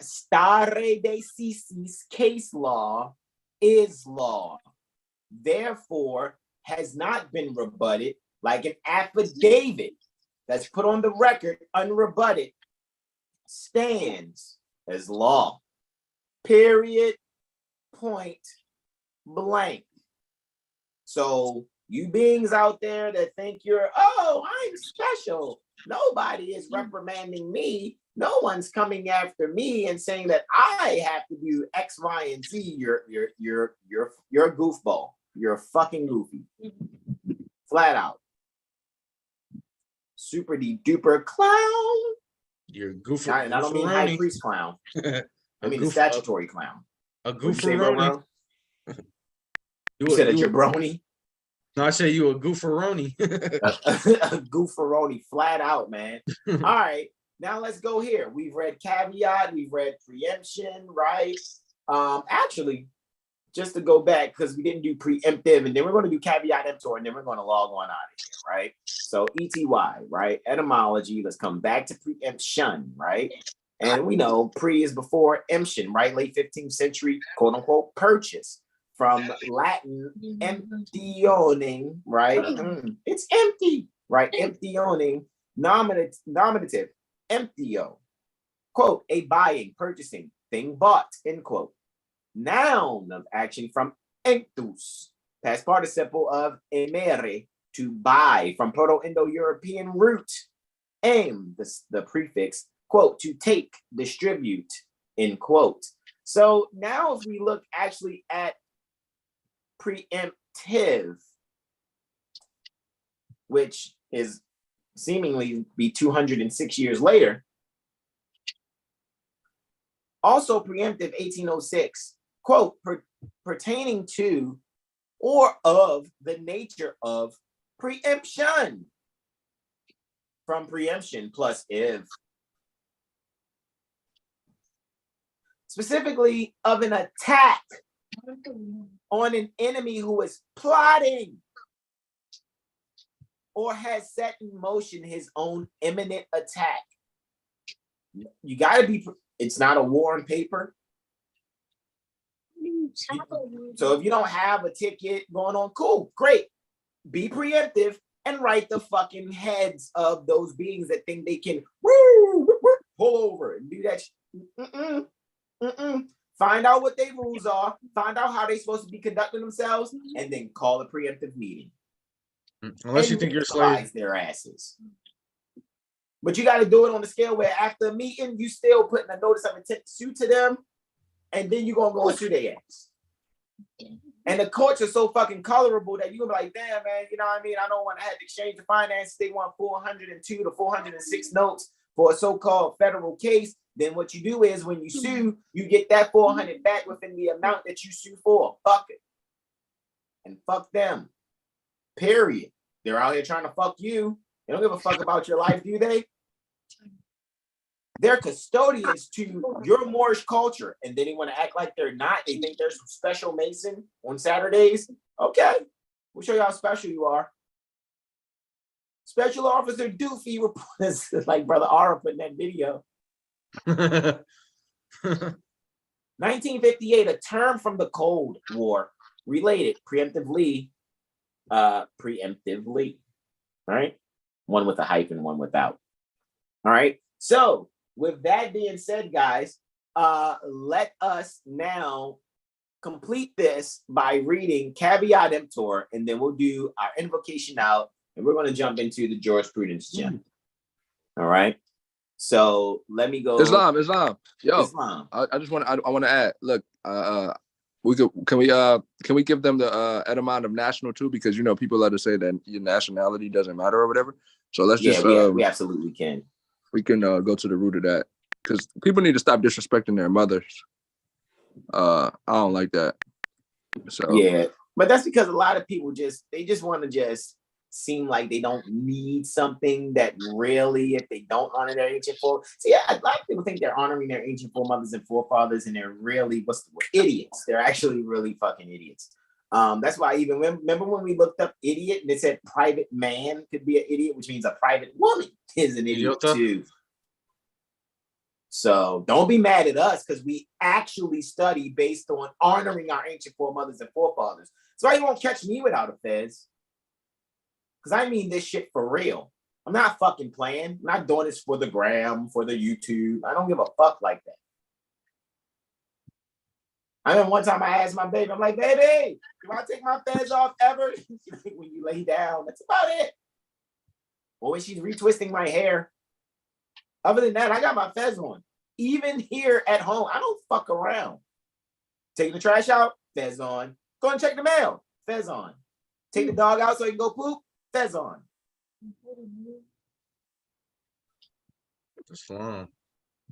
[SPEAKER 2] decisis case law is law. Therefore, has not been rebutted, like an affidavit that's put on the record unrebutted stands as law. Period. Point blank. So you beings out there that think you're, oh, I'm special. Nobody is reprimanding me. No one's coming after me and saying that I have to do X, Y, and Z. You're a goofball. You're a fucking goofy. Flat out. Super duper clown.
[SPEAKER 1] You're a goofy.
[SPEAKER 2] And I don't mean high priest clown. I mean the statutory clown.
[SPEAKER 1] A goofaroni.
[SPEAKER 2] You said that you're brony?
[SPEAKER 1] No, I say you a goofaroni.
[SPEAKER 2] A goofaroni, flat out, man. All right, now let's go here. We've read caveat, we've read preemption, right? Actually, just to go back, because we didn't do preemptive, and then we're going to do caveat emptor, and then we're going to log on out of here, right? So ETY, right? Etymology, let's come back to preemption, right? And we know pre is before emption, right? Late 15th century, quote unquote, purchase. From Latin, emptioning, right? It's empty, right? Emptioning, nominative, emptio. Quote, a buying, purchasing, thing bought, end quote. Noun of action from enctus, past participle of emere, to buy, from Proto-Indo-European root. Aim, the prefix, quote, to take, distribute, end quote. So now if we look actually at preemptive, which is seemingly be 206 years later. Also preemptive 1806, quote, pertaining to or of the nature of preemption. From preemption plus if. Specifically of an attack on an enemy who is plotting or has set in motion his own imminent attack. You gotta be, it's not a war on paper. So if you don't have a ticket going on, cool, great. Be preemptive and write the fucking heads of those beings that think they can pull over and do that. Find out what their rules are, find out how they're supposed to be conducting themselves, and then call a preemptive meeting.
[SPEAKER 1] Unless you think you're slave.
[SPEAKER 2] Their asses. But you got to do it on the scale where after a meeting, you still putting a notice of intent to sue to them, and then you're going to go and sue their ass. And the courts are so fucking colorable that you're going to be like, damn, man, you know what I mean? I don't want to have to exchange the finances. They want 402 to 406 notes for a so-called federal case. Then what you do is when you sue, you get that 400 back within the amount that you sue for. Fuck it. And fuck them. Period. They're out here trying to fuck you. They don't give a fuck about your life, do they? They're custodians to your Moorish culture, and then they want to act like they're not. They think there's some special Mason on Saturdays. Okay, we'll show you how special you are. Special Officer Doofy, like Brother R put in that video. 1958, a term from the Cold War, related preemptively. All right? One with a hyphen, one without. All right. So with that being said, guys, let us now complete this by reading Caveat Emptor, and then we'll do our invocation out, and we're going to jump into the jurisprudence gem. All right. So let me go.
[SPEAKER 3] Islam. Yo,
[SPEAKER 2] Islam.
[SPEAKER 3] I just want to add. Look, can we give them the etymon of national too? Because you know people like to say that your nationality doesn't matter or whatever. So let's just
[SPEAKER 2] we absolutely can.
[SPEAKER 3] We can go to the root of that, because people need to stop disrespecting their mothers. I don't like that. So
[SPEAKER 2] yeah, but that's because a lot of people just want to just seem like they don't need something that really, if they don't honor their ancient forefathers. See, a lot of people think they're honoring their ancient foremothers and forefathers, and they're really idiots. They're actually really fucking idiots. That's why I even remember when we looked up idiot and it said private man could be an idiot, which means a private woman is an idiot too. So don't be mad at us, because we actually study based on honoring our ancient foremothers and forefathers. So you won't catch me without a fez. Because I mean this shit for real. I'm not fucking playing. I'm not doing this for the gram, for the YouTube. I don't give a fuck like that. I mean, one time I asked my baby, I'm like, baby, do I take my fez off ever? When you lay down, that's about it. Or when she's retwisting my hair. Other than that, I got my fez on. Even here at home, I don't fuck around. Taking the trash out, fez on. Go and check the mail, fez on. Take the dog out so he can go poop, fez on.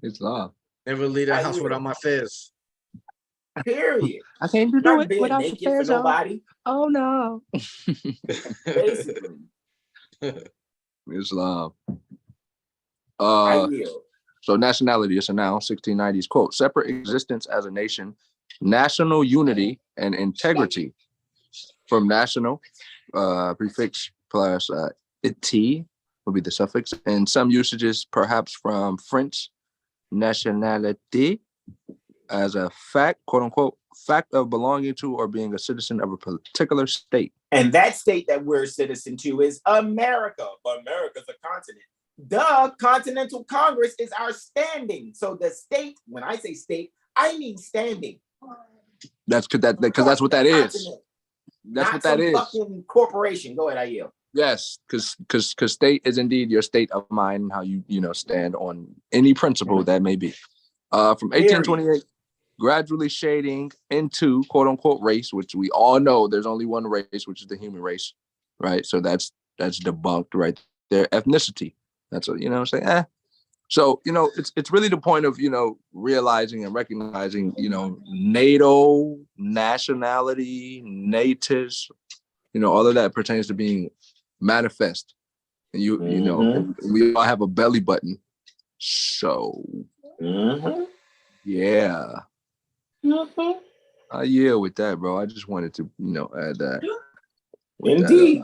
[SPEAKER 3] Islam.
[SPEAKER 1] Never leave the house without my fez.
[SPEAKER 2] Period.
[SPEAKER 4] I can't do it without the fez
[SPEAKER 2] for nobody.
[SPEAKER 4] Oh no.
[SPEAKER 2] Basically.
[SPEAKER 3] Islam.
[SPEAKER 2] I yield.
[SPEAKER 3] So nationality is a noun, 1690s quote, separate existence as a nation, national unity and integrity. From national, prefix plus it will be the suffix. And some usages perhaps from French nationalité as a fact, quote unquote, fact of belonging to or being a citizen of a particular state.
[SPEAKER 2] And that state that we're a citizen to is America. America's a continent. The Continental Congress is our standing. So the state, when I say state, I mean standing.
[SPEAKER 3] That's because that's what that is. That's what that is.
[SPEAKER 2] Fucking corporation. Go ahead, I yield.
[SPEAKER 3] Yes, because state is indeed your state of mind, how you stand on any principle that may be. From 1828, gradually shading into quote unquote race, which we all know there's only one race, which is the human race, right? So that's debunked right there. Ethnicity. That's what, what I'm saying. So, it's really the point of, realizing and recognizing, NATO, nationality, natives, all of that pertains to being manifest. And we all have a belly button. So, yeah. I yield with that, bro. I just wanted to, add that.
[SPEAKER 2] Indeed.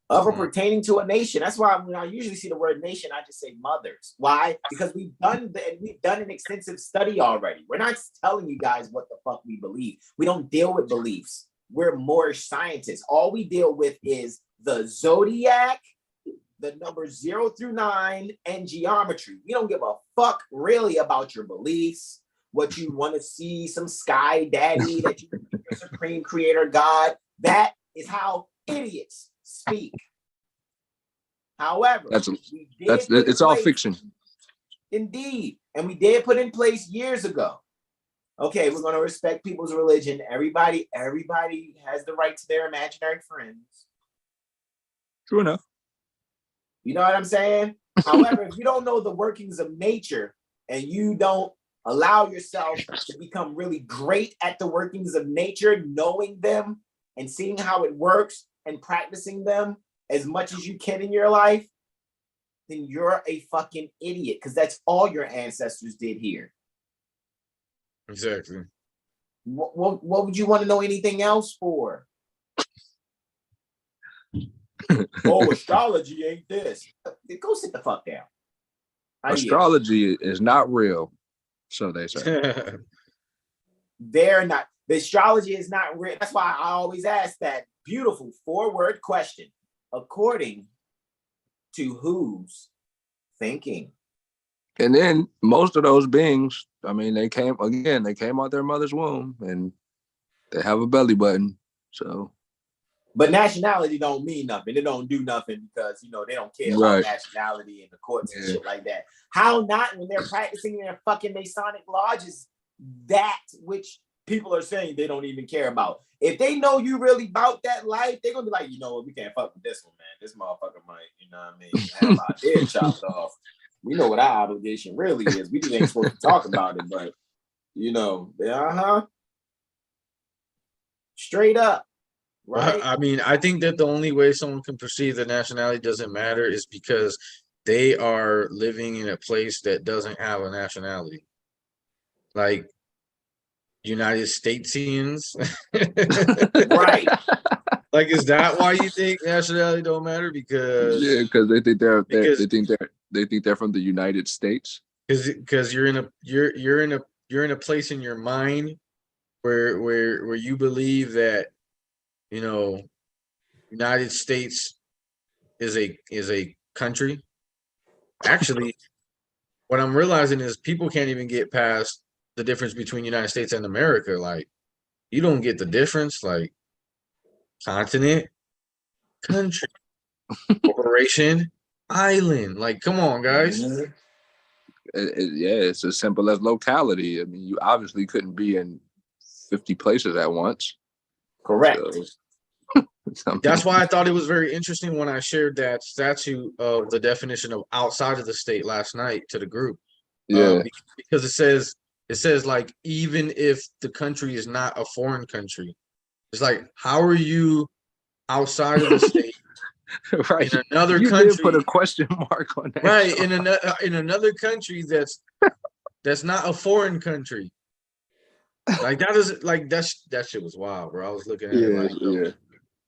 [SPEAKER 2] Of pertaining to a nation. That's why when I usually see the word nation, I just say mothers. Why? Because we've done an extensive study already. We're not telling you guys what the fuck we believe. We don't deal with beliefs. We're Moorish scientists. All we deal with is the zodiac, the numbers 0 through 9, and geometry. We don't give a fuck really about your beliefs, what you want to see, some sky daddy, that you your supreme creator God. That is how idiots speak. However,
[SPEAKER 3] it's all fiction.
[SPEAKER 2] Indeed. And we did put in place years ago. Okay, we're going to respect people's religion. Everybody has the right to their imaginary friends.
[SPEAKER 3] True enough.
[SPEAKER 2] You know what I'm saying? However, if you don't know the workings of nature and you don't allow yourself to become really great at the workings of nature, knowing them and seeing how it works and practicing them as much as you can in your life, then you're a fucking idiot, because that's all your ancestors did here.
[SPEAKER 1] Exactly.
[SPEAKER 2] What would you want to know anything else for? Oh, astrology ain't this. Go sit the fuck down.
[SPEAKER 3] Astrology is not real, so they say.
[SPEAKER 2] They're not. The astrology is not real. That's why I always ask that beautiful 4-word question. According to who's thinking?
[SPEAKER 3] And then most of those beings, I mean, they came out their mother's womb and they have a belly button. So,
[SPEAKER 2] but nationality don't mean nothing. It don't do nothing because, you know, they don't care about nationality in the courts and shit like that. How not when they're practicing in their fucking Masonic lodges, that which people are saying they don't even care about. If they know you really about that life, they're gonna be like, you know what, we can't fuck with this one, man. This motherfucker might, you know what I mean, have our head chopped off. We know what our obligation really is. We just ain't supposed to talk about it, but you know, straight up. Right.
[SPEAKER 1] Well, I mean, I think that the only way someone can perceive that nationality doesn't matter is because they are living in a place that doesn't have a nationality. Like United Statesians.
[SPEAKER 2] Right.
[SPEAKER 1] Like, is that why you think nationality don't matter? Because
[SPEAKER 3] because they think they're from the United States.
[SPEAKER 1] Because you're in a place in your mind where you believe that, you know, United States is a country. Actually, what I'm realizing is people can't even get past the difference between United States and America. Like, you don't get the difference. Like, continent, country, corporation, island. Like, come on, guys.
[SPEAKER 3] It's as simple as locality. I mean, you obviously couldn't be in 50 places at once.
[SPEAKER 2] Correct.
[SPEAKER 3] So,
[SPEAKER 1] that's why I thought it was very interesting when I shared that statute of the definition of outside of the state last night to the group.
[SPEAKER 3] Yeah.
[SPEAKER 1] Because it says like, even if the country is not a foreign country, it's like, how are you outside of the state?
[SPEAKER 3] Right.
[SPEAKER 1] In another
[SPEAKER 3] you
[SPEAKER 1] country,
[SPEAKER 3] did put a question mark on that.
[SPEAKER 1] Right. In another country that's not a foreign country. Like, that is like, that shit was wild, bro. I was looking at it like, yo,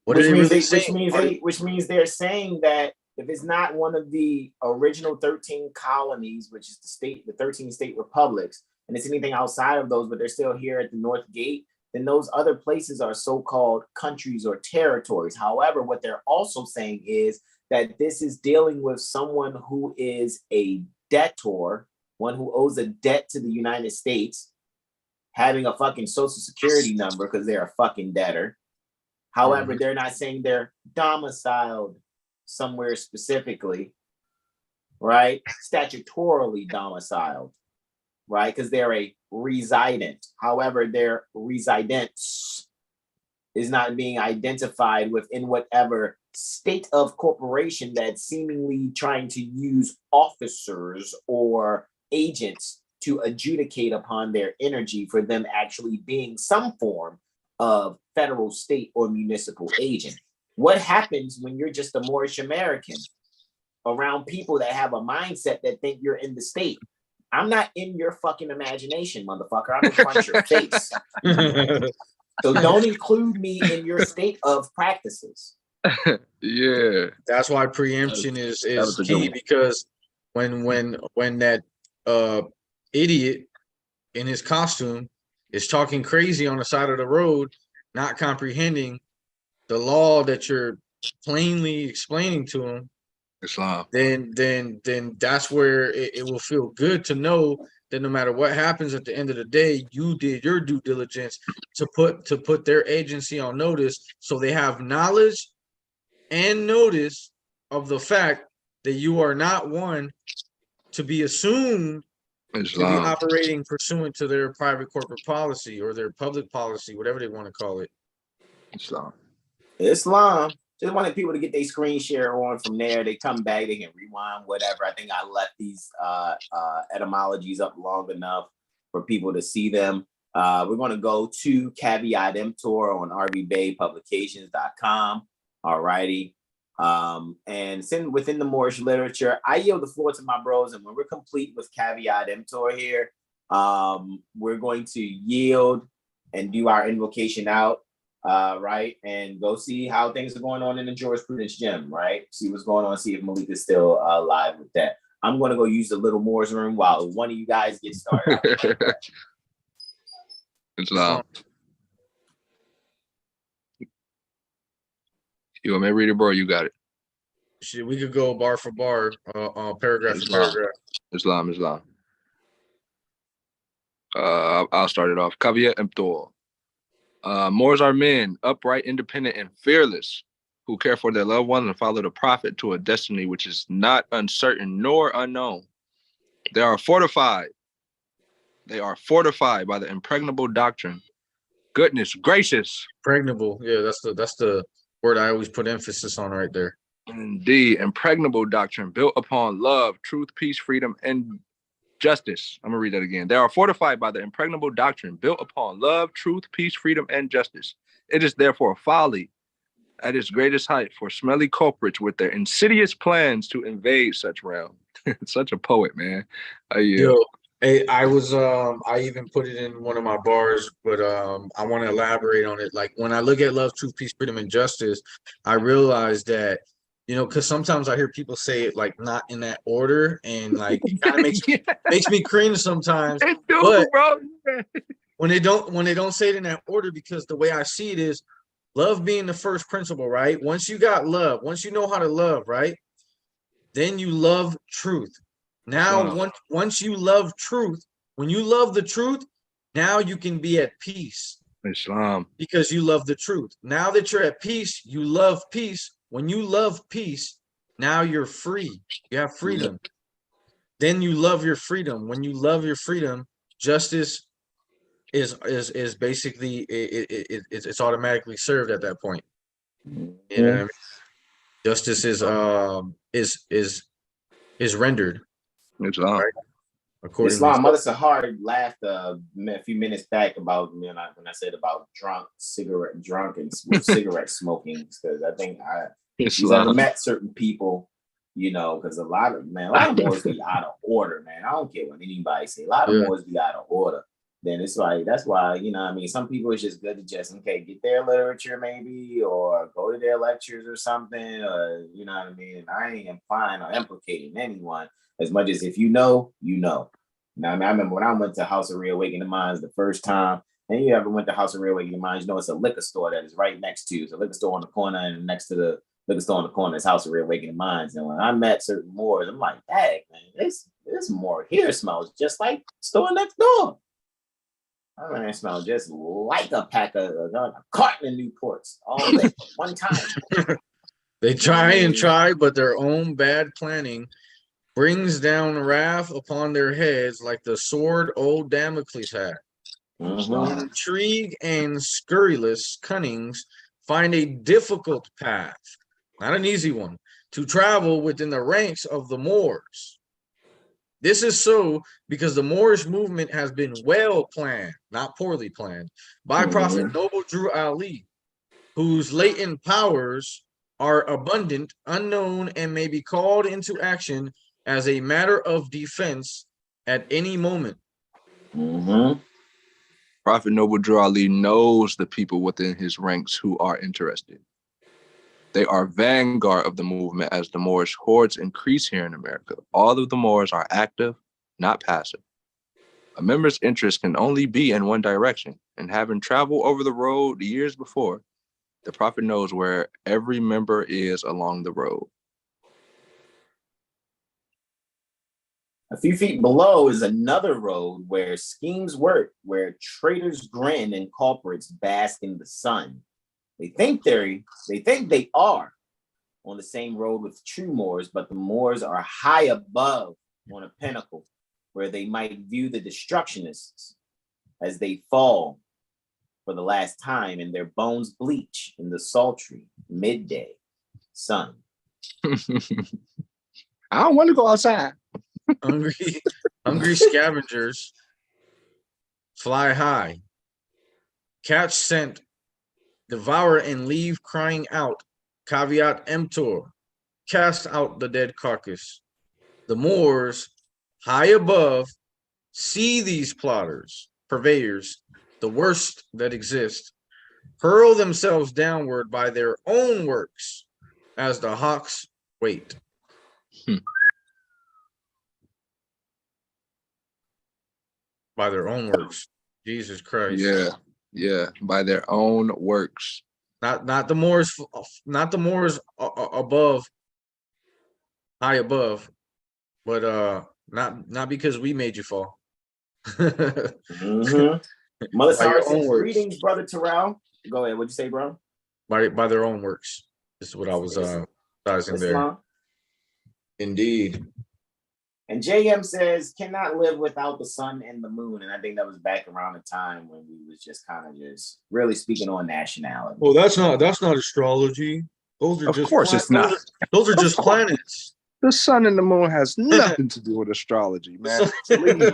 [SPEAKER 1] what are they really saying?
[SPEAKER 2] Which means they're saying that if it's not one of the original 13 colonies, which is the 13 state republics, and it's anything outside of those, but they're still here at the North Gate, then those other places are so-called countries or territories. However, what they're also saying is that this is dealing with someone who is a debtor, one who owes a debt to the United States, having a fucking social security number because they're a fucking debtor. However, they're not saying they're domiciled somewhere specifically, right? Statutorily domiciled, right? Because they're a resident. However, their residence is not being identified within whatever state of corporation that's seemingly trying to use officers or agents to adjudicate upon their energy for them actually being some form of federal, state, or municipal agent. What happens when you're just a Moorish American around people that have a mindset that think you're in the state? I'm not in your fucking imagination, motherfucker. I'm in front of your face. So don't include me in your state of practices.
[SPEAKER 3] Yeah.
[SPEAKER 1] That's why preemption is key, because when that idiot in his costume is talking crazy on the side of the road, not comprehending the law that you're plainly explaining to him,
[SPEAKER 3] Islam,
[SPEAKER 1] then that's where it will feel good to know that no matter what happens at the end of the day, you did your due diligence to put their agency on notice, so they have knowledge and notice of the fact that you are not one to be assumed
[SPEAKER 3] Islam.
[SPEAKER 1] to be operating pursuant to their private corporate policy or their public policy, whatever they want to call it.
[SPEAKER 2] Islam. Just wanted people to get their screen share on from there. They come back, they can rewind, whatever. I think I left these etymologies up long enough for people to see them. We're going to go to Caveat Emptor on rvbaypublications.com. All righty. And within the Moorish literature, I yield the floor to my bros, and when we're complete with caveat emptor here, we're going to yield and do our invocation out, right, and go see how things are going on in the jurisprudence gym, right? See what's going on, see if Malik is still alive with that. I'm going to go use the little Moor's room while one of you guys get started.
[SPEAKER 3] Islam. You want me to read it, bro? You got it.
[SPEAKER 1] Shit, we could go bar for bar, paragraph for paragraph.
[SPEAKER 3] Islam. I'll start it off. Caveat emptor. Moors are men, upright, independent, and fearless, who care for their loved ones and follow the prophet to a destiny which is not uncertain nor unknown. They are fortified by the impregnable doctrine. Goodness gracious.
[SPEAKER 1] Impregnable. Yeah, that's the word I always put emphasis on right there.
[SPEAKER 3] Indeed, impregnable doctrine built upon love, truth, peace, freedom, and justice. I'm gonna read that again. They are fortified by the impregnable doctrine built upon love, truth, peace, freedom, and justice. It is therefore folly at its greatest height for smelly culprits with their insidious plans to invade such realm. Such a poet, man.
[SPEAKER 1] Yo, hey, I even put it in one of my bars, but I want to elaborate on it. Like when I look at love, truth, peace, freedom, and justice, I realize that, you know, because sometimes I hear people say it like not in that order, and like it kind of makes me cringe sometimes. But bro. when they don't say it in that order, because the way I see it is love being the first principle, right? Once you got love, once you know how to love, right? Then you love truth. Now, once you love truth, when you love the truth, now you can be at peace.
[SPEAKER 3] Islam.
[SPEAKER 1] Because you love the truth. Now that you're at peace, you love peace. When you love peace, now you're free. You have freedom. Then you love your freedom. When you love your freedom, justice is basically it's automatically served at that point. You know what I mean? Justice is rendered.
[SPEAKER 3] Islam.
[SPEAKER 1] Right? According
[SPEAKER 2] Islam, Mother Sahar laughed a few minutes back about when I said about cigarette smoking, because I think she's ever met certain people, you know, because a lot of Moors be out of order, man. I don't care what anybody say. A lot of Moors be out of order. Then it's like, that's why, you know what I mean, some people it's just good to just, get their literature maybe, or go to their lectures or something, or, you know what I mean? I ain't implying or implicating anyone, as much as if you know, you know. Now, I mean, I remember when I went to House of Reawakening Minds the first time, and you ever went to House of Reawakening Minds, you know it's a liquor store that is right next to you. It's a liquor store on the corner, and next to the liquor store on the corner is House of Reawakening Minds. And when I met certain Moors, I'm like, dang, man, this Moor here smells just like the store next door. I mean, it smells just like a pack of a carton of Newports all day, one time.
[SPEAKER 1] They try, but their own bad planning brings down wrath upon their heads like the sword old Damocles had. Intrigue and scurrilous cunnings find a difficult path, not an easy one, to travel within the ranks of the Moors. This is so because the Moorish movement has been well planned, not poorly planned, by Prophet Noble Drew Ali, whose latent powers are abundant, unknown, and may be called into action as a matter of defense at any moment.
[SPEAKER 3] Prophet Noble Drew Ali knows the people within his ranks who are interested. They are vanguard of the movement as the Moorish hordes increase here in America. All of the Moors are active, not passive. A member's interest can only be in one direction, and having traveled over the road years before, the prophet knows where every member is along the road.
[SPEAKER 2] A few feet below is another road where schemes work, where traitors grin and culprits bask in the sun. They think they are on the same road with true Moors, but the Moors are high above on a pinnacle where they might view the destructionists as they fall for the last time and their bones bleach in the sultry midday sun.
[SPEAKER 3] I don't want to go outside.
[SPEAKER 1] Hungry scavengers fly high, catch scent, devour and leave crying out caveat emptor, cast out the dead carcass. The Moors, high above, see these plotters, purveyors, the worst that exist, hurl themselves downward by their own works, as the hawks wait. By their own works. Jesus Christ.
[SPEAKER 3] Yeah, by their own works.
[SPEAKER 1] Not the Moors, above, high above, but not because we made you fall.
[SPEAKER 2] Mother Sarah says, greetings, brother Terrell. Go ahead. What'd you say, bro?
[SPEAKER 1] By their own works. This is what I was sizing there. Indeed.
[SPEAKER 2] And JM says, cannot live without the sun and the moon. And I think that was back around the time when we was just kind of just really speaking on nationality.
[SPEAKER 1] Well, that's not astrology. Those are
[SPEAKER 3] of course it's not.
[SPEAKER 1] Those are just planets.
[SPEAKER 3] The sun and the moon has nothing to do with astrology, man. Please.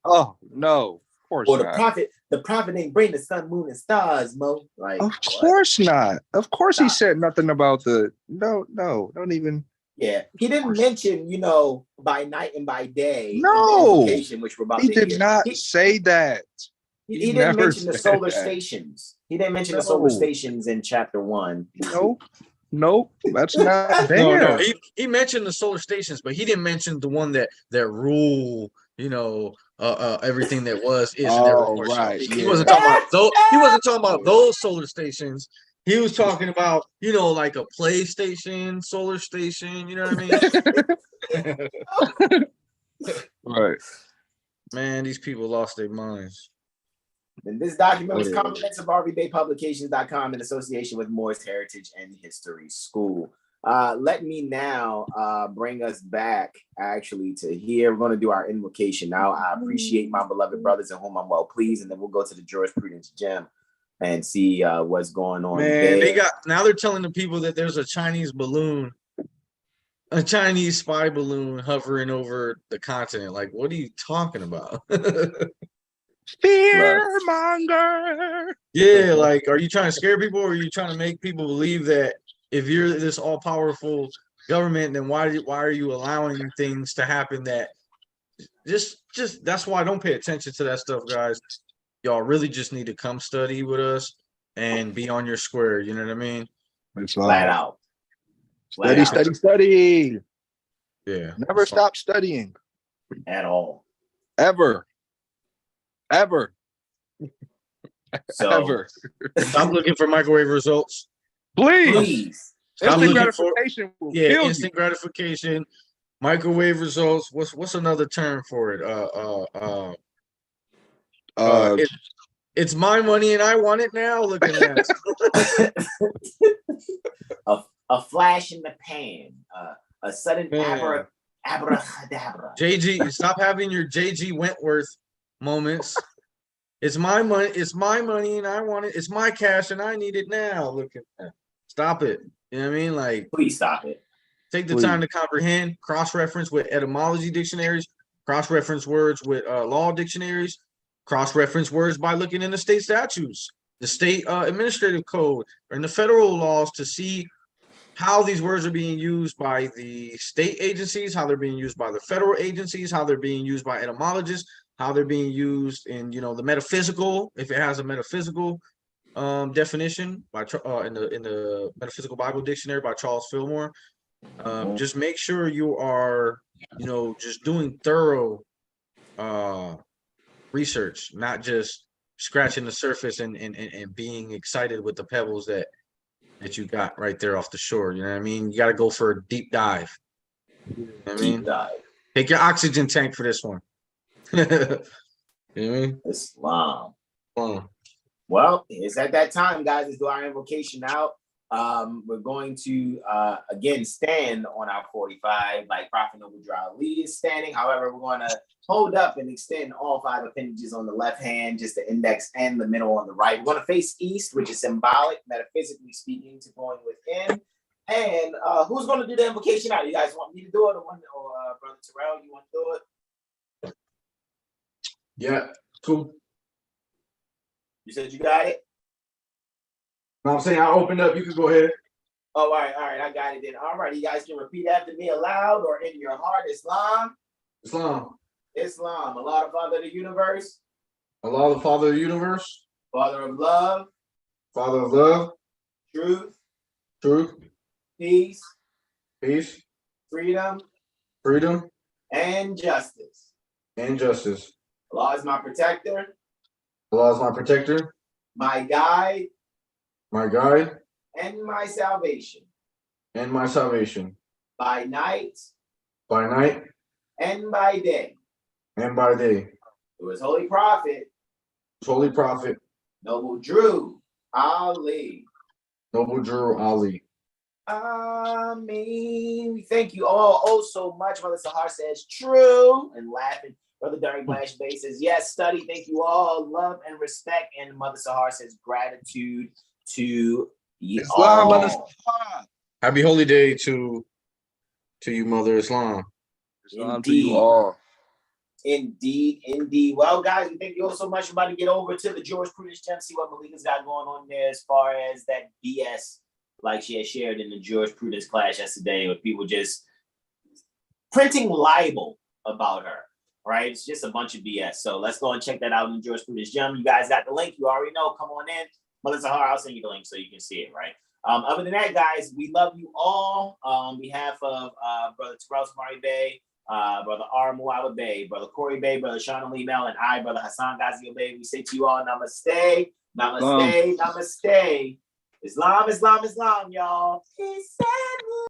[SPEAKER 3] Oh no, of course
[SPEAKER 2] well,
[SPEAKER 3] not.
[SPEAKER 2] The prophet ain't bring the sun, moon, and stars, Mo. Like,
[SPEAKER 3] of course not. Of course he said nothing about the no, don't even.
[SPEAKER 2] Yeah, he didn't mention, by night and by day.
[SPEAKER 3] No,
[SPEAKER 2] which we're about
[SPEAKER 3] he did not say that.
[SPEAKER 2] He didn't mention the solar stations. He didn't mention the solar stations in chapter 1.
[SPEAKER 3] Nope, that's not there.
[SPEAKER 1] No, he mentioned the solar stations, but he didn't mention the one that rule, everything that is.
[SPEAKER 3] Right.
[SPEAKER 1] He wasn't talking about those. He wasn't talking about those solar stations. He was talking about, like a PlayStation solar station. You know what I mean?
[SPEAKER 3] Right.
[SPEAKER 1] Man, these people lost their minds.
[SPEAKER 2] And this document was compliments of RVBayPublications.com in association with Moor's Heritage and History School. Let me now bring us back actually to here. We're going to do our invocation now. I appreciate my beloved brothers in whom I'm well pleased, and then we'll go to the jurisprudence gem and see what's going on.
[SPEAKER 1] Man, they're telling the people that there's a Chinese spy balloon hovering over the continent. Like, what are you talking about?
[SPEAKER 3] Fearmonger.
[SPEAKER 1] Yeah, like, are you trying to scare people, or are you trying to make people believe that if you're this all-powerful government, then why are you allowing things to happen that just that's why I don't pay attention to that stuff, guys. Y'all really just need to come study with us and be on your square. You know what I mean?
[SPEAKER 2] Flat out.
[SPEAKER 3] Study.
[SPEAKER 1] Yeah.
[SPEAKER 3] Never stop studying.
[SPEAKER 2] At all.
[SPEAKER 3] Ever.
[SPEAKER 2] So,
[SPEAKER 1] stop looking for microwave results.
[SPEAKER 3] Please. Instant gratification.
[SPEAKER 1] Instant gratification. Microwave results. What's another term for it? It's my money and I want it now. Look at that.
[SPEAKER 2] a flash in the pan. A sudden abracadabra.
[SPEAKER 1] JG, stop having your JG Wentworth moments. It's my money. It's my money and I want it. It's my cash and I need it now. Look at that. Stop it. You know what I mean? Like,
[SPEAKER 2] please stop it.
[SPEAKER 1] Take the time to comprehend, cross-reference with etymology dictionaries, cross-reference words with law dictionaries, cross-reference words by looking in the state statutes, the state administrative code, or in the federal laws to see how these words are being used by the state agencies, how they're being used by the federal agencies, how they're being used by etymologists, how they're being used in, the metaphysical, if it has a metaphysical definition by in the Metaphysical Bible Dictionary by Charles Fillmore. Just make sure you are, just doing thorough research, not just scratching the surface and being excited with the pebbles that you got right there off the shore. You know what I mean? You got to go for a deep dive. You know what I mean?
[SPEAKER 2] Deep dive.
[SPEAKER 1] Take your oxygen tank for this one. You know what I mean?
[SPEAKER 2] Islam. Well, it's at that time, guys. Let's do our invocation now. We're going to again stand on our 45 like Prophet Noble Dra Ali is standing. However, we're going to hold up and extend all 5 appendages on the left hand, just the index and the middle on the right. We're going to face east, which is symbolic, metaphysically speaking, to going within. And who's going to do the invocation now? You guys want me to do it, or Brother Terrell, you want to do it?
[SPEAKER 1] Yeah, cool.
[SPEAKER 2] You said you got it?
[SPEAKER 1] No, I'm saying I opened up. You can go ahead.
[SPEAKER 2] Oh, all right, I got it then. All right, you guys can repeat after me aloud or in your heart. Islam. Allah, the Father of the universe.
[SPEAKER 1] Allah, the Father of the universe.
[SPEAKER 2] Father of love. Truth. Peace. Freedom. And justice. Allah is my protector. My guide. And my salvation. By night. And by day. Through his holy prophet. Noble Drew Ali. Ameen. We thank you all so much. Mother Sahar says true and laughing. Brother Derek Blash Bay says yes, study. Thank you all. Love and respect. And Mother Sahar says gratitude to you
[SPEAKER 3] Islam,
[SPEAKER 2] all.
[SPEAKER 3] Mother Sahar.
[SPEAKER 1] Happy holy day to you, Mother Islam.
[SPEAKER 3] Islam to you all.
[SPEAKER 2] Indeed. Well, guys, we thank you all so much. We're about to get over to the jurisprudence gem, see what Malika's got going on there as far as that BS, like she had shared in the jurisprudence class yesterday, with people just printing libel about her, right? It's just a bunch of BS. So let's go and check that out in the jurisprudence gem. You guys got the link. You already know. Come on in. Mother Sahara, I'll send you the link so you can see it, right? Other than that, guys, we love you all. On behalf of Brother Terrell Tamari Bey, Brother R. Muawad Bey, Brother Corey Bey, Brother Sean Ali Mel, and I, Brother Hasan Ghaziel Bey, we say to you all, namaste, namaste, namaste. Islam, y'all. Peace and